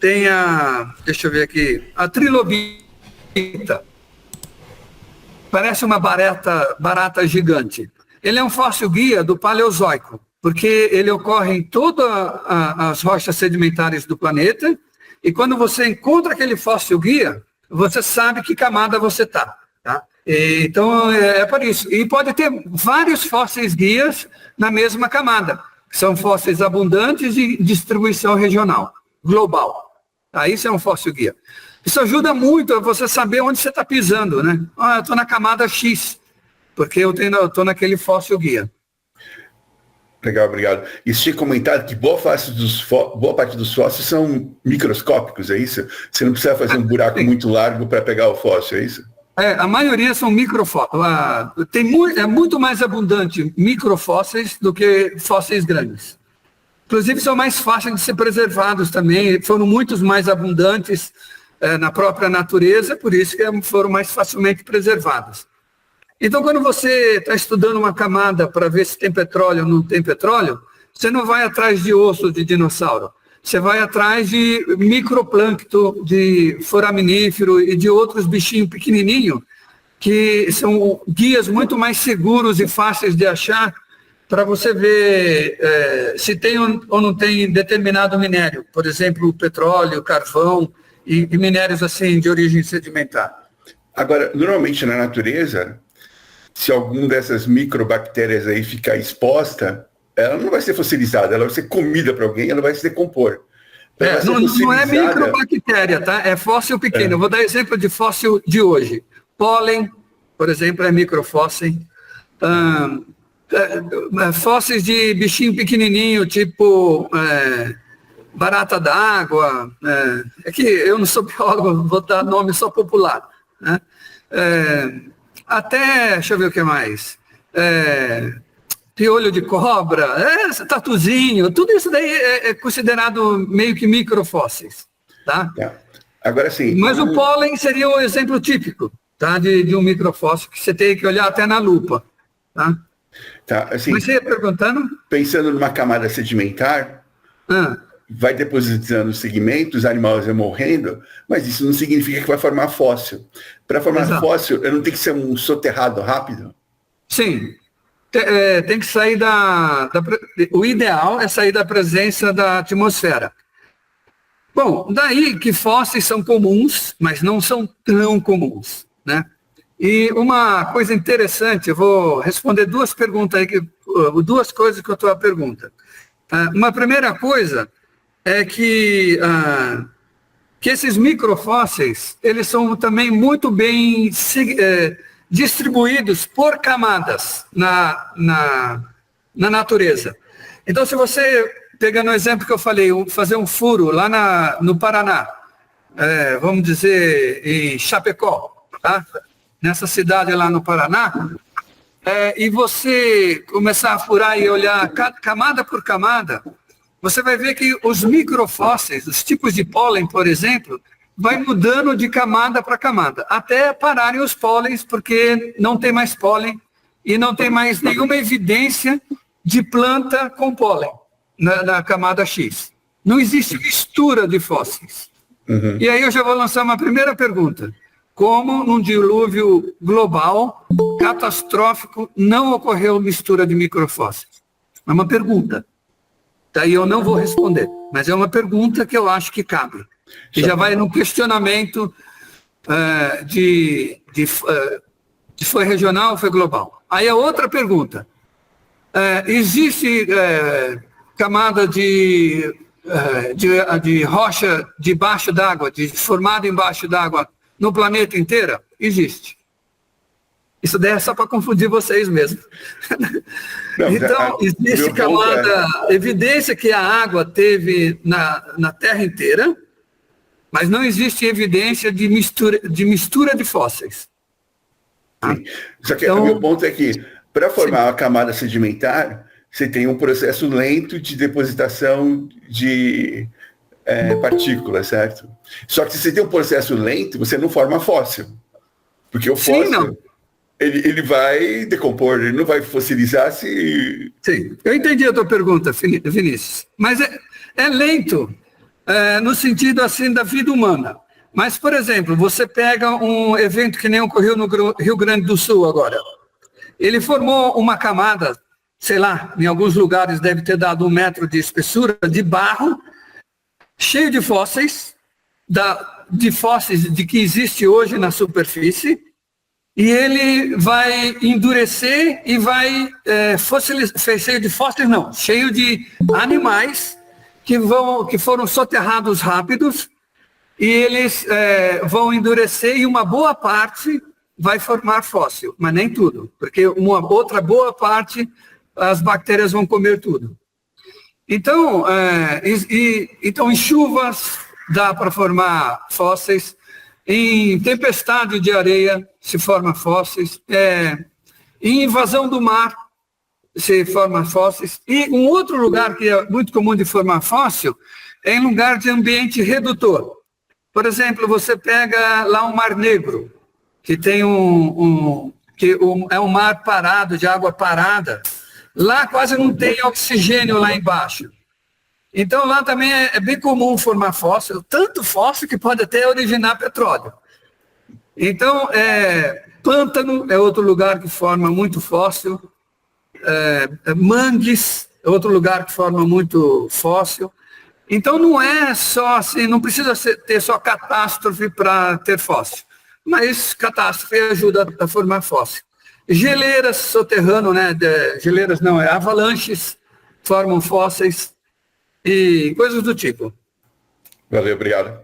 tem deixa eu ver aqui, a trilobita. Parece uma barata gigante. Ele é um fóssil guia do Paleozoico, porque ele ocorre em todas as rochas sedimentares do planeta, e quando você encontra aquele fóssil guia, você sabe que camada você está. Tá? Então, é por isso. E pode ter vários fósseis guias na mesma camada, que são fósseis abundantes de distribuição regional, global. Tá? Isso é um fóssil guia. Isso ajuda muito a você saber onde você está pisando, né? Eu estou na camada X, porque eu estou naquele fóssil guia. Legal, obrigado. E você tinha comentado que boa parte dos fósseis são microscópicos, é isso? Você não precisa fazer um buraco muito largo para pegar o fóssil, é isso? A maioria são microfósseis. É muito mais abundante microfósseis do que fósseis grandes. Inclusive, são mais fáceis de ser preservados também. Foram muitos mais abundantes na própria natureza, por isso que foram mais facilmente preservados. Então, quando você está estudando uma camada para ver se tem petróleo ou não tem petróleo, você não vai atrás de osso de dinossauro. Você vai atrás de microplâncton, de foraminífero e de outros bichinhos pequenininhos, que são guias muito mais seguros e fáceis de achar para você ver se tem ou não tem determinado minério. Por exemplo, petróleo, carvão e minérios assim de origem sedimentar. Agora, normalmente na natureza, se alguma dessas microbactérias aí ficar exposta, ela não vai ser fossilizada, ela vai ser comida para alguém, ela vai se decompor. Não é microbactéria, tá? É fóssil pequeno. Eu vou dar exemplo de fóssil de hoje. Pólen, por exemplo, é microfóssil. Fósseis de bichinho pequenininho, tipo barata d'água. É que eu não sou biólogo, vou dar nome só popular. Né? Até, deixa eu ver o que mais, piolho de cobra, tatuzinho, tudo isso daí é considerado meio que microfósseis, tá? Agora sim. Mas o pólen seria o exemplo típico, tá? De um microfóssil que você tem que olhar até na lupa, tá? Tá, assim, mas você ia perguntando? Pensando numa camada sedimentar, vai depositando segmentos, animais vão morrendo, mas isso não significa que vai formar fóssil. Para formar fóssil, eu não tenho que ser um soterrado rápido? Sim. Tem que sair o ideal é sair da presença da atmosfera. Bom, daí que fósseis são comuns, mas não são tão comuns, né? E uma coisa interessante, eu vou responder duas perguntas aí, duas coisas que eu estou a pergunta. Uma primeira coisa é que esses microfósseis, eles são também muito bem distribuídos por camadas na natureza. Então, se você, pegando o exemplo que eu falei, fazer um furo lá no Paraná, vamos dizer, em Chapecó, tá? Nessa cidade lá no Paraná, e você começar a furar e olhar camada por camada, você vai ver que os microfósseis, os tipos de pólen, por exemplo, vai mudando de camada para camada, até pararem os pólens, porque não tem mais pólen e não tem mais nenhuma evidência de planta com pólen na camada X. Não existe mistura de fósseis. Uhum. E aí eu já vou lançar uma primeira pergunta. Como num dilúvio global, catastrófico, não ocorreu mistura de microfósseis? É uma pergunta. Daí eu não vou responder, mas é uma pergunta que eu acho que cabe. E já vai no questionamento de foi regional ou foi global. Aí a outra pergunta. Existe camada de rocha debaixo d'água, formada embaixo d'água, no planeta inteiro? Existe. Isso daí é só para confundir vocês mesmo. Não, então, existe camada, evidência que a água teve na Terra inteira, mas não existe evidência de mistura de fósseis. Sim. Só que o meu ponto é que, para formar uma camada sedimentar, você tem um processo lento de depositação de partículas, certo? Só que se você tem um processo lento, você não forma fóssil. Porque o fóssil, ele vai decompor, ele não vai fossilizar se... Sim, eu entendi a tua pergunta, Vinícius. Mas é lento, no sentido assim da vida humana. Mas, por exemplo, você pega um evento que nem ocorreu no Rio Grande do Sul agora. Ele formou uma camada, sei lá, em alguns lugares deve ter dado 1 metro de espessura, de barro, cheio de fósseis, de fósseis de que existe hoje na superfície, e ele vai endurecer e vai fossilizar, cheio de fósseis não, cheio de animais que foram soterrados rápidos, e eles vão endurecer e uma boa parte vai formar fóssil, mas nem tudo, porque uma outra boa parte as bactérias vão comer tudo. Então, então em chuvas dá para formar fósseis, em tempestade de areia se forma fósseis, em invasão do mar se forma fósseis, e um outro lugar que é muito comum de formar fóssil é em lugar de ambiente redutor. Por exemplo, você pega lá um Mar Negro, que tem é um mar parado, de água parada. Lá quase não tem oxigênio lá embaixo. Então lá também é bem comum formar fóssil, tanto fóssil que pode até originar petróleo. Então, pântano é outro lugar que forma muito fóssil, mangues é outro lugar que forma muito fóssil. Então não é só assim, não precisa ter só catástrofe para ter fóssil, mas catástrofe ajuda a formar fóssil. Geleiras soterrano, geleiras não, avalanches formam fósseis e coisas do tipo. Valeu, obrigado.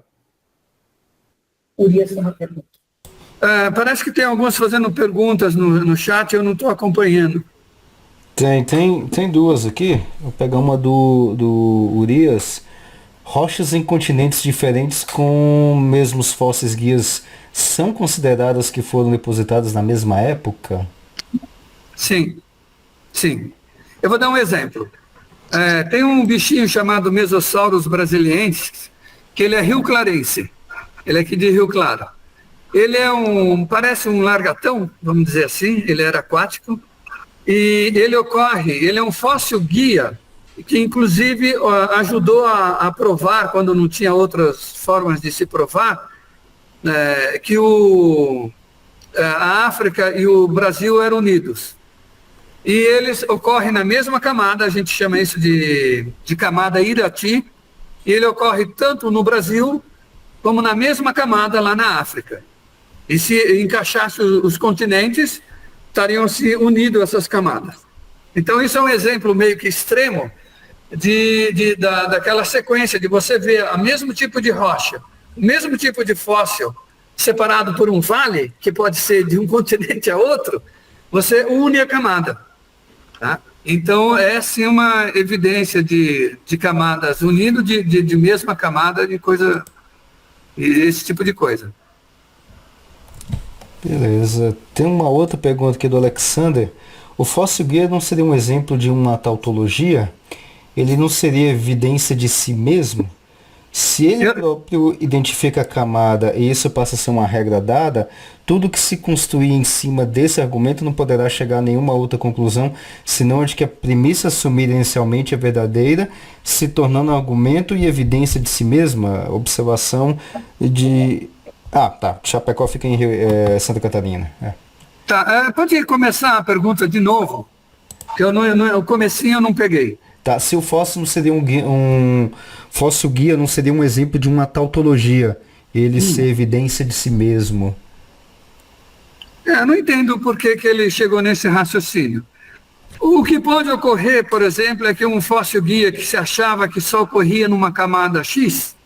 Parece que tem alguns fazendo perguntas no chat, eu não estou acompanhando. Tem duas aqui. Vou pegar uma do Urias. Rochas em continentes diferentes com mesmos fósseis guias são consideradas que foram depositadas na mesma época? Sim. Eu vou dar um exemplo. Tem um bichinho chamado Mesosaurus brasiliensis, que ele é rio-clarense. Ele é aqui de Rio Claro. Ele parece um largatão, vamos dizer assim, ele era aquático. E ele é um fóssil guia, que inclusive ajudou a provar, quando não tinha outras formas de se provar, que a África e o Brasil eram unidos. E eles ocorrem na mesma camada, a gente chama isso de camada Irati, e ele ocorre tanto no Brasil, como na mesma camada lá na África. E se encaixasse os continentes, estariam se unidos essas camadas. Então isso é um exemplo meio que extremo daquela sequência de você ver o mesmo tipo de rocha, o mesmo tipo de fóssil separado por um vale, que pode ser de um continente a outro, você une a camada. Tá? Então essa é uma evidência de camadas unindo de mesma camada de coisa, esse tipo de coisa. Beleza. Tem uma outra pergunta aqui do Alexander. O fóssil guia não seria um exemplo de uma tautologia? Ele não seria evidência de si mesmo? Se ele próprio identifica a camada e isso passa a ser uma regra dada, tudo que se construir em cima desse argumento não poderá chegar a nenhuma outra conclusão, senão a de que a premissa assumida inicialmente é verdadeira, se tornando argumento e evidência de si mesma. Observação de... tá. Chapecó fica em Santa Catarina. Tá, pode começar a pergunta de novo, que o comecinho eu não peguei. Tá, se o fóssil não seria um fóssil guia, não seria um exemplo de uma tautologia, ele ser evidência de si mesmo. Eu não entendo por que ele chegou nesse raciocínio. O que pode ocorrer, por exemplo, é que um fóssil guia que se achava que só ocorria numa camada X,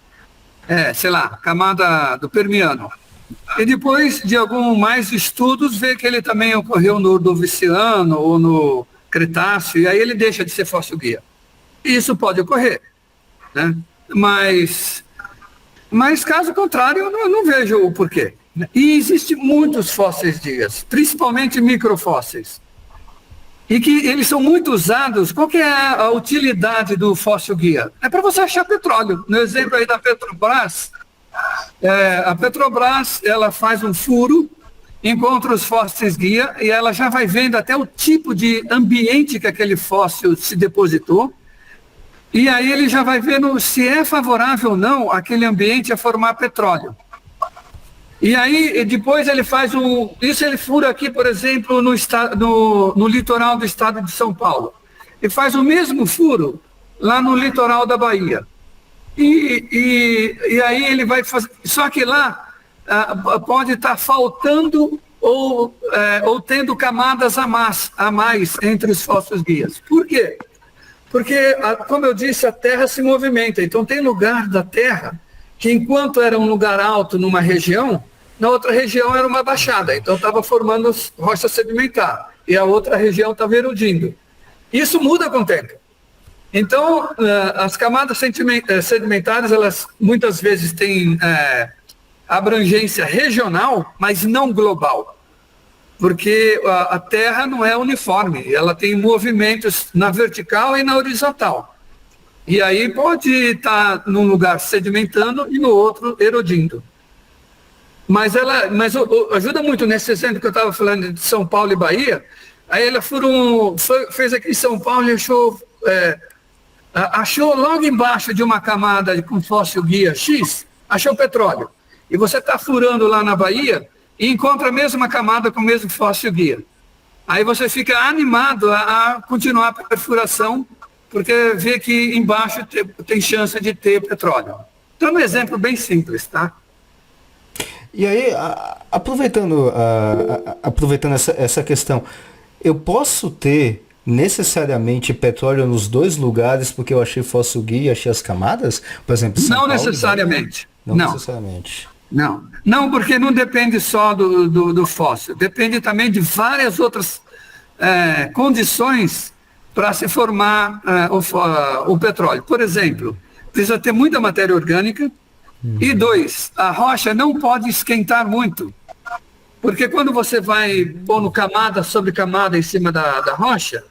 camada do Permiano, e depois de alguns mais estudos vê que ele também ocorreu no Ordoviciano ou no Cretáceo, e aí ele deixa de ser fóssil guia. Isso pode ocorrer, né? Mas caso contrário, eu não vejo o porquê. E existem muitos fósseis guias, principalmente microfósseis, e que eles são muito usados. Qual que é a utilidade do fóssil guia? É para você achar petróleo. No exemplo aí da Petrobras, a Petrobras ela faz um furo, encontra os fósseis guia e ela já vai vendo até o tipo de ambiente que aquele fóssil se depositou, e aí ele já vai vendo se é favorável ou não aquele ambiente a formar petróleo. E aí depois ele faz isso ele fura aqui, por exemplo, no litoral do estado de São Paulo. E faz o mesmo furo lá no litoral da Bahia. E aí ele vai fazer, só que lá pode estar faltando ou tendo camadas a mais entre os fósseis guias. Por quê? Porque, como eu disse, a Terra se movimenta. Então tem lugar da Terra que, enquanto era um lugar alto numa região, na outra região era uma baixada. Então estava formando rocha sedimentar e a outra região estava erodindo. Isso muda com o tempo. Então, as camadas sedimentares, elas muitas vezes têm abrangência regional, mas não global, porque a Terra não é uniforme, ela tem movimentos na vertical e na horizontal. E aí pode estar num lugar sedimentando e no outro erodindo. Mas ajuda muito nesse exemplo que eu estava falando de São Paulo e Bahia. Aí ela fez aqui em São Paulo e achou logo embaixo de uma camada com fóssil guia X, achou petróleo. E você está furando lá na Bahia e encontra a mesma camada com o mesmo fóssil guia. Aí você fica animado a continuar a perfuração, porque vê que embaixo tem chance de ter petróleo. Então é um exemplo bem simples, tá? E aí, aproveitando essa questão, eu posso ter necessariamente petróleo nos dois lugares porque eu achei fóssil guia e achei as camadas? Por exemplo, São Paulo, necessariamente. Não necessariamente. Não, porque não depende só do fóssil, depende também de várias outras condições para se formar o petróleo. Por exemplo, precisa ter muita matéria orgânica, e 2, a rocha não pode esquentar muito, porque quando você vai pondo camada sobre camada em cima da rocha,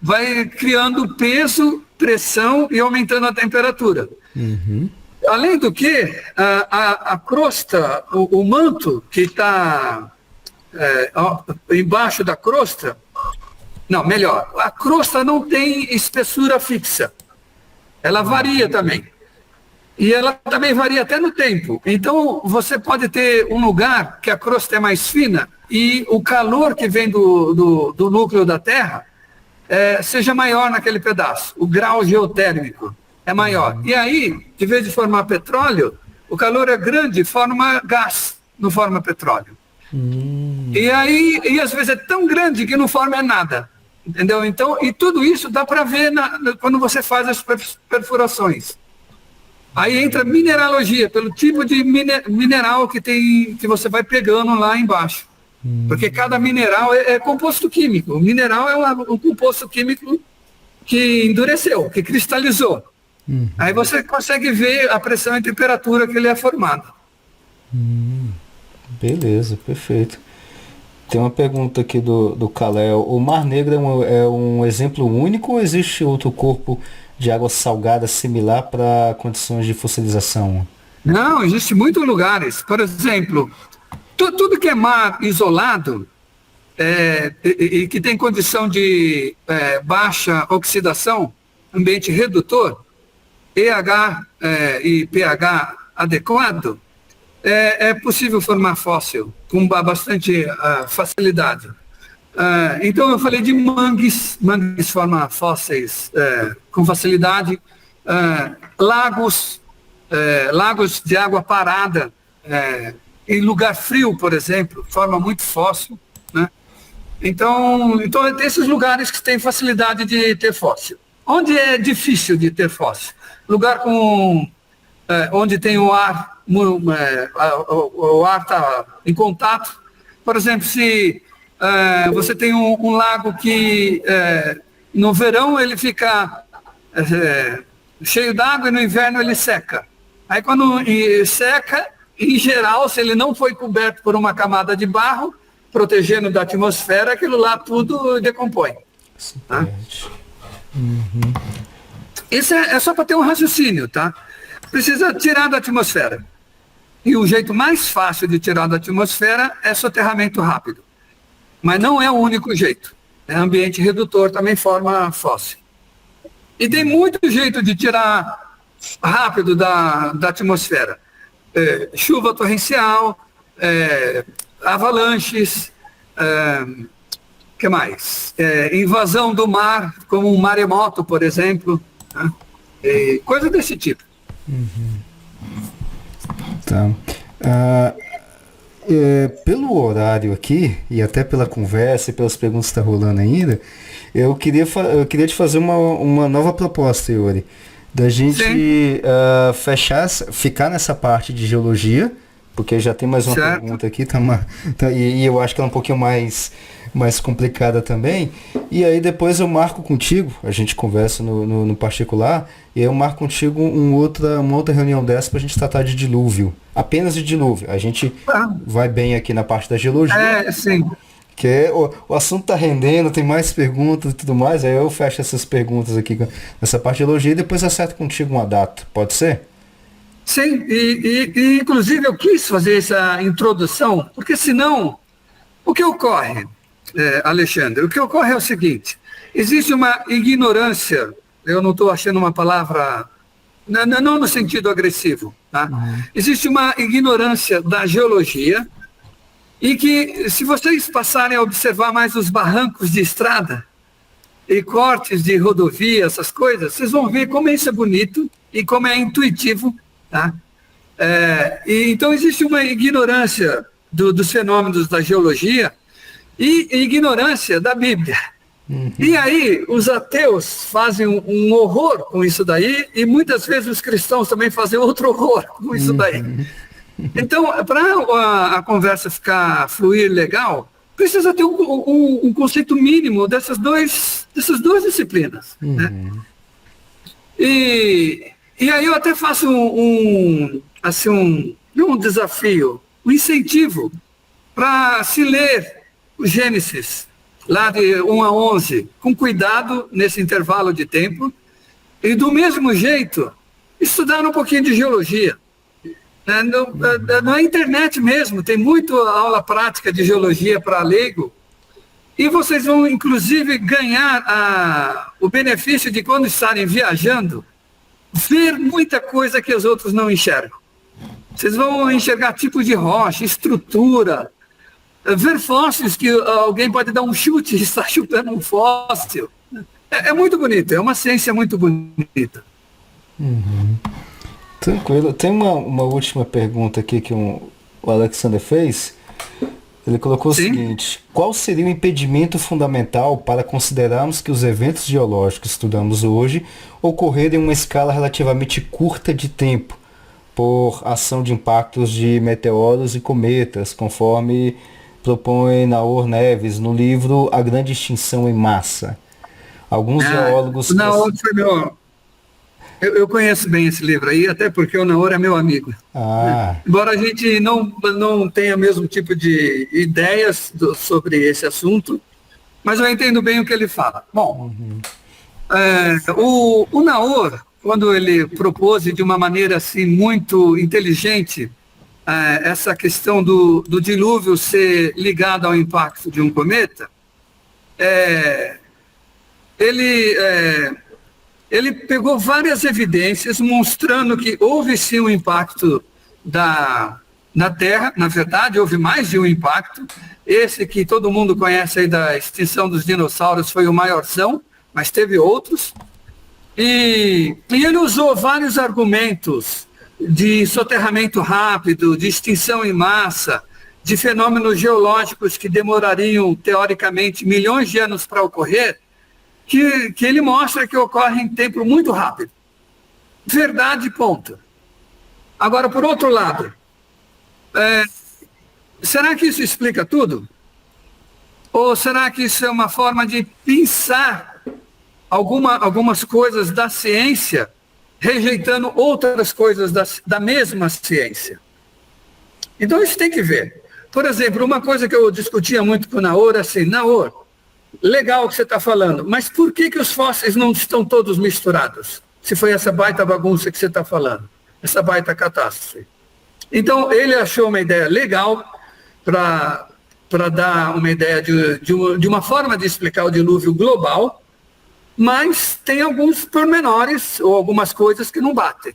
vai criando peso, pressão e aumentando a temperatura. Além do que, a crosta, o manto que está embaixo da crosta, a crosta não tem espessura fixa. Ela varia também. E ela também varia até no tempo. Então, você pode ter um lugar que a crosta é mais fina e o calor que vem do núcleo da Terra seja maior naquele pedaço. O grau geotérmico é maior. E aí, de vez de formar petróleo, o calor é grande, forma gás, não forma petróleo. E às vezes é tão grande que não forma nada. Entendeu? Então, e tudo isso dá para ver quando você faz as perfurações. Aí entra mineralogia, pelo tipo de mineral que você vai pegando lá embaixo. Porque cada mineral é composto químico. O mineral é um composto químico que endureceu, que cristalizou. Aí você consegue ver a pressão e temperatura que ele é formado. Beleza, perfeito. Tem uma pergunta aqui do Kalel. O Mar Negro é um exemplo único ou existe outro corpo de água salgada similar para condições de fossilização? Não, existe muitos lugares. Por exemplo, tudo que é mar isolado e que tem condição de baixa oxidação, ambiente redutor, EH e pH adequado, é possível formar fóssil com bastante facilidade. Então eu falei de mangues formam fósseis com facilidade, lagos de água parada, em lugar frio, por exemplo, forma muito fóssil, né? Então esses lugares que têm facilidade de ter fóssil. Onde é difícil de ter fóssil? Lugar onde tem o ar está em contato. Por exemplo, se você tem um lago que no verão ele fica cheio d'água e no inverno ele seca. Aí quando seca, em geral, se ele não foi coberto por uma camada de barro, protegendo da atmosfera, aquilo lá tudo decompõe. Tá? Uhum. Isso é só para ter um raciocínio, tá? Precisa tirar da atmosfera. E o jeito mais fácil de tirar da atmosfera é soterramento rápido. Mas não é o único jeito. Ambiente redutor também forma fóssil. E tem muito jeito de tirar rápido da atmosfera. Chuva torrencial, avalanches, que mais? Invasão do mar, como um maremoto, por exemplo. Né? Coisa desse tipo. Uhum. Tá. Pelo horário aqui, e até pela conversa e pelas perguntas que estão rolando ainda, eu queria te fazer uma nova proposta, Yuri. Da gente ficar nessa parte de geologia, porque já tem mais uma pergunta aqui, e eu acho que ela é um pouquinho mais complicada também. E aí depois eu marco contigo, a gente conversa no particular, e aí eu marco contigo uma outra reunião dessa pra gente tratar de dilúvio. Apenas de dilúvio. A gente vai bem aqui na parte da geologia. Sim. Que o assunto tá rendendo, tem mais perguntas e tudo mais, aí eu fecho essas perguntas aqui nessa parte de geologia e depois acerto contigo uma data. Pode ser? Sim, e inclusive eu quis fazer essa introdução, porque senão, o que ocorre, Alexandre? O que ocorre é o seguinte, existe uma ignorância, eu não estou achando uma palavra, não no sentido agressivo, tá? Existe uma ignorância da geologia, e que, se vocês passarem a observar mais os barrancos de estrada e cortes de rodovia, essas coisas, vocês vão ver como isso é bonito e como é intuitivo. Tá? Então, existe uma ignorância dos fenômenos da geologia e ignorância da Bíblia. Uhum. E aí, os ateus fazem um horror com isso daí e muitas vezes os cristãos também fazem outro horror com isso daí. Então, para a conversa fluir legal, precisa ter um conceito mínimo dessas duas disciplinas. Uhum. Né? E aí eu até faço um desafio, um incentivo para se ler o Gênesis, lá de 1 a 11, com cuidado nesse intervalo de tempo, e do mesmo jeito, estudar um pouquinho de geologia. Na internet mesmo, tem muita aula prática de geologia para leigo, e vocês vão, inclusive, ganhar o benefício de, quando estarem viajando, ver muita coisa que os outros não enxergam. Vocês vão enxergar tipo de rocha, estrutura, ver fósseis que alguém pode dar um chute e estar chutando um fóssil. É muito bonito, é uma ciência muito bonita. Uhum. Tranquilo. Tem uma última pergunta aqui que o Alexander fez. Ele colocou o seguinte: qual seria o impedimento fundamental para considerarmos que os eventos geológicos que estudamos hoje ocorreram em uma escala relativamente curta de tempo, por ação de impactos de meteoros e cometas, conforme propõe Naor Neves no livro A Grande Extinção em Massa? Alguns geólogos... Eu conheço bem esse livro aí, até porque o Naor é meu amigo. Embora a gente não tenha o mesmo tipo de ideias sobre esse assunto, mas eu entendo bem o que ele fala. Bom, o Naor, quando ele propôs de uma maneira assim muito inteligente essa questão do dilúvio ser ligado ao impacto de um cometa, ele pegou várias evidências mostrando que houve sim um impacto na Terra. Na verdade, houve mais de um impacto. Esse que todo mundo conhece aí da extinção dos dinossauros foi o maiorzão, mas teve outros. E ele usou vários argumentos de soterramento rápido, de extinção em massa, de fenômenos geológicos que demorariam, teoricamente, milhões de anos para ocorrer, que ele mostra que ocorre em tempo muito rápido. Verdade, ponto. Agora, por outro lado, será que isso explica tudo? Ou será que isso é uma forma de pensar algumas coisas da ciência, rejeitando outras coisas da mesma ciência? Então, isso tem que ver. Por exemplo, uma coisa que eu discutia muito com o Naor, assim, Naor, legal o que você está falando, mas por que os fósseis não estão todos misturados? Se foi essa baita bagunça que você está falando, essa baita catástrofe. Então, ele achou uma ideia legal para dar uma ideia de uma forma de explicar o dilúvio global, mas tem alguns pormenores ou algumas coisas que não batem.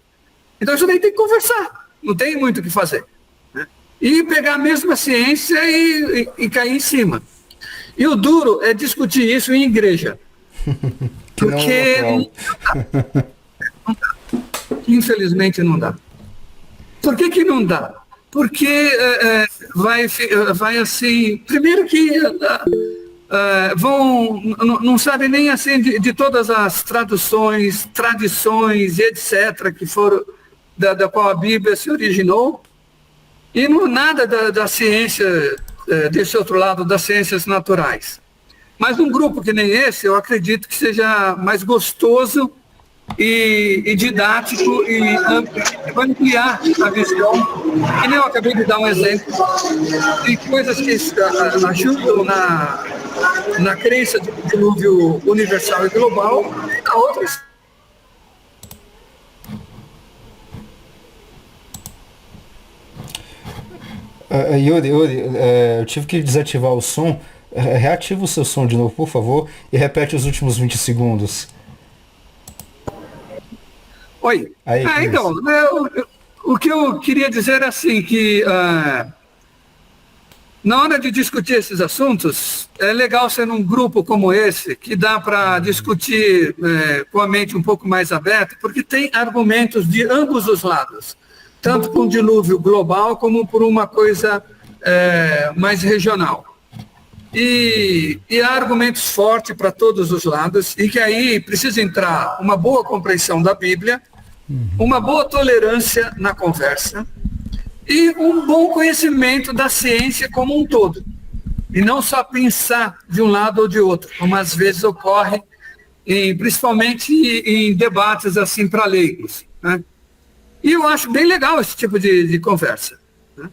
Então, isso daí tem que conversar, não tem muito o que fazer, né? E pegar a mesma ciência e cair em cima. E o duro é discutir isso em igreja. Porque não dá. Infelizmente não dá. Por que não dá? Porque vai assim... Primeiro que não sabem nem assim de todas as traduções, tradições, etc., que foram da qual a Bíblia se originou. E não nada da ciência... desse outro lado, das ciências naturais. Mas num grupo que nem esse, eu acredito que seja mais gostoso e didático e vai ampliar a visão. E nem eu acabei de dar um exemplo de coisas que ajudam na crença de dilúvio universal e global, e na outra Yuri, eu tive que desativar o som. Reativa o seu som de novo, por favor, e repete os últimos 20 segundos. Oi. Aí, então, o que eu queria dizer é assim, que na hora de discutir esses assuntos, é legal ser num grupo como esse, que dá para discutir com a mente um pouco mais aberta, porque tem argumentos de ambos os lados. Tanto por um dilúvio global, como por uma coisa mais regional. E há argumentos fortes para todos os lados, e que aí precisa entrar uma boa compreensão da Bíblia, uma boa tolerância na conversa, e um bom conhecimento da ciência como um todo. E não só pensar de um lado ou de outro, como às vezes ocorre, principalmente em debates assim para leigos, né? E eu acho bem legal esse tipo de conversa, né?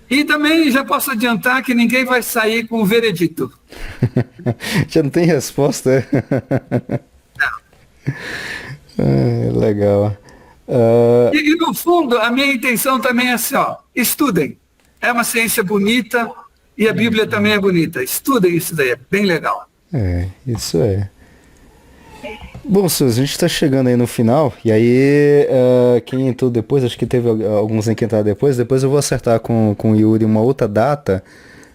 E também já posso adiantar que ninguém vai sair com o veredito. Já não tem resposta, Não. Legal. E no fundo, a minha intenção também é assim, estudem. É uma ciência bonita e a Bíblia também é bonita. Estudem isso daí, é bem legal. Isso é. Bom, Suzy, a gente está chegando aí no final, e aí quem entrou depois, acho que teve alguns que entraram depois eu vou acertar com o Yuri uma outra data,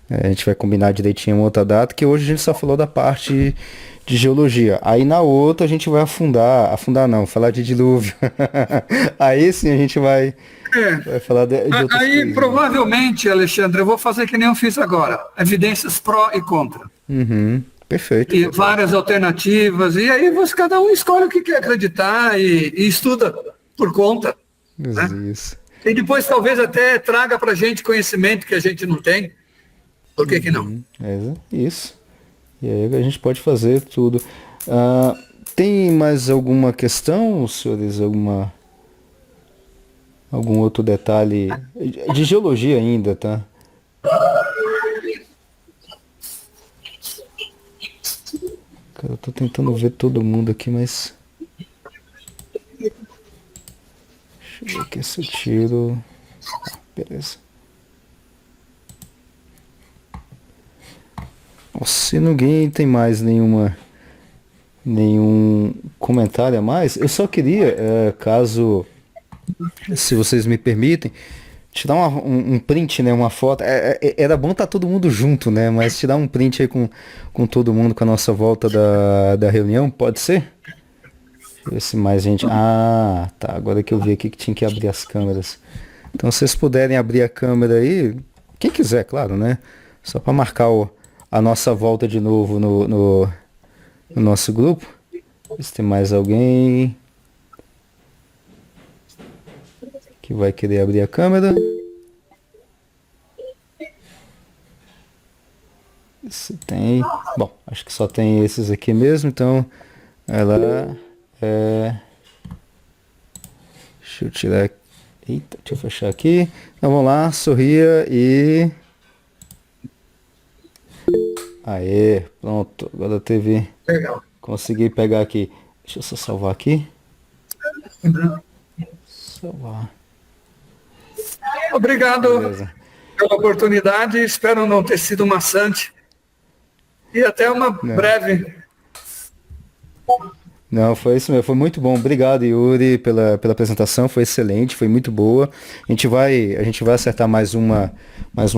a gente vai combinar direitinho uma outra data, que hoje a gente só falou da parte de geologia, aí na outra a gente vai falar de dilúvio, aí sim a gente vai falar de outras aí coisas. Provavelmente, Alexandre, eu vou fazer que nem eu fiz agora, evidências pró e contra. Perfeito. E várias alternativas, e aí cada um escolhe o que quer acreditar e estuda por conta. Isso. Né? E depois talvez até traga para a gente conhecimento que a gente não tem. Por que não? Isso. E aí a gente pode fazer tudo. Tem mais alguma questão, senhores? Algum outro detalhe de geologia ainda, tá? Cara, eu tô tentando ver todo mundo aqui, mas... Deixa eu ver aqui se eu tiro... Beleza. Se ninguém tem mais nenhum comentário a mais, eu só queria, caso, se vocês me permitem, tirar um print, né, uma foto. Era bom estar todo mundo junto, né, mas tirar um print aí com todo mundo, com a nossa volta da reunião, pode ser? Deixa eu ver se mais gente... Ah, tá, agora que eu vi aqui que tinha que abrir as câmeras. Então, se vocês puderem abrir a câmera aí, quem quiser, claro, né, só para marcar a nossa volta de novo no nosso grupo. Ver se tem mais alguém que vai querer abrir a câmera. Se tem... Bom, acho que só tem esses aqui mesmo, então ela deixa eu tirar... Eita, deixa eu fechar aqui. Então vamos lá, sorria e... Aê, pronto, agora teve... Legal. Consegui pegar aqui. Deixa eu só salvar aqui. Salvar. Obrigado Beleza. pela oportunidade, espero não ter sido maçante. E até uma breve. Não, foi isso mesmo, foi muito bom. Obrigado, Yuri, pela apresentação, foi excelente, foi muito boa. A gente vai acertar mais uma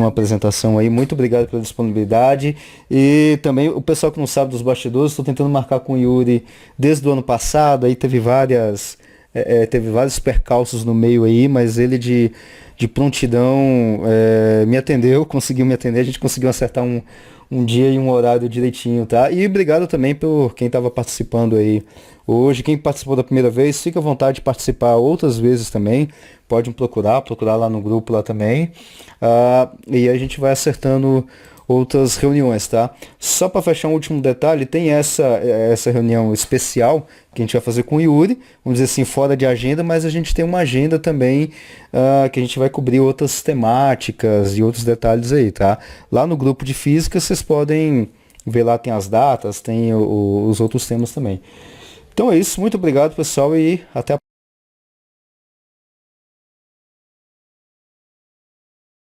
apresentação aí. Muito obrigado pela disponibilidade. E também o pessoal que não sabe dos bastidores, estou tentando marcar com o Yuri desde o ano passado, aí teve vários percalços no meio aí, mas ele de prontidão me atendeu, conseguiu me atender, a gente conseguiu acertar um dia e um horário direitinho, tá? E obrigado também por quem estava participando aí hoje. Quem participou da primeira vez, fica à vontade de participar outras vezes também. Pode me procurar lá no grupo lá também. E a gente vai acertando outras reuniões, tá? Só para fechar um último detalhe, tem essa reunião especial que a gente vai fazer com o Yuri, vamos dizer assim, fora de agenda, mas a gente tem uma agenda também que a gente vai cobrir outras temáticas e outros detalhes aí, tá? Lá no grupo de física vocês podem ver lá, tem as datas, tem os outros temas também. Então é isso, muito obrigado pessoal e até a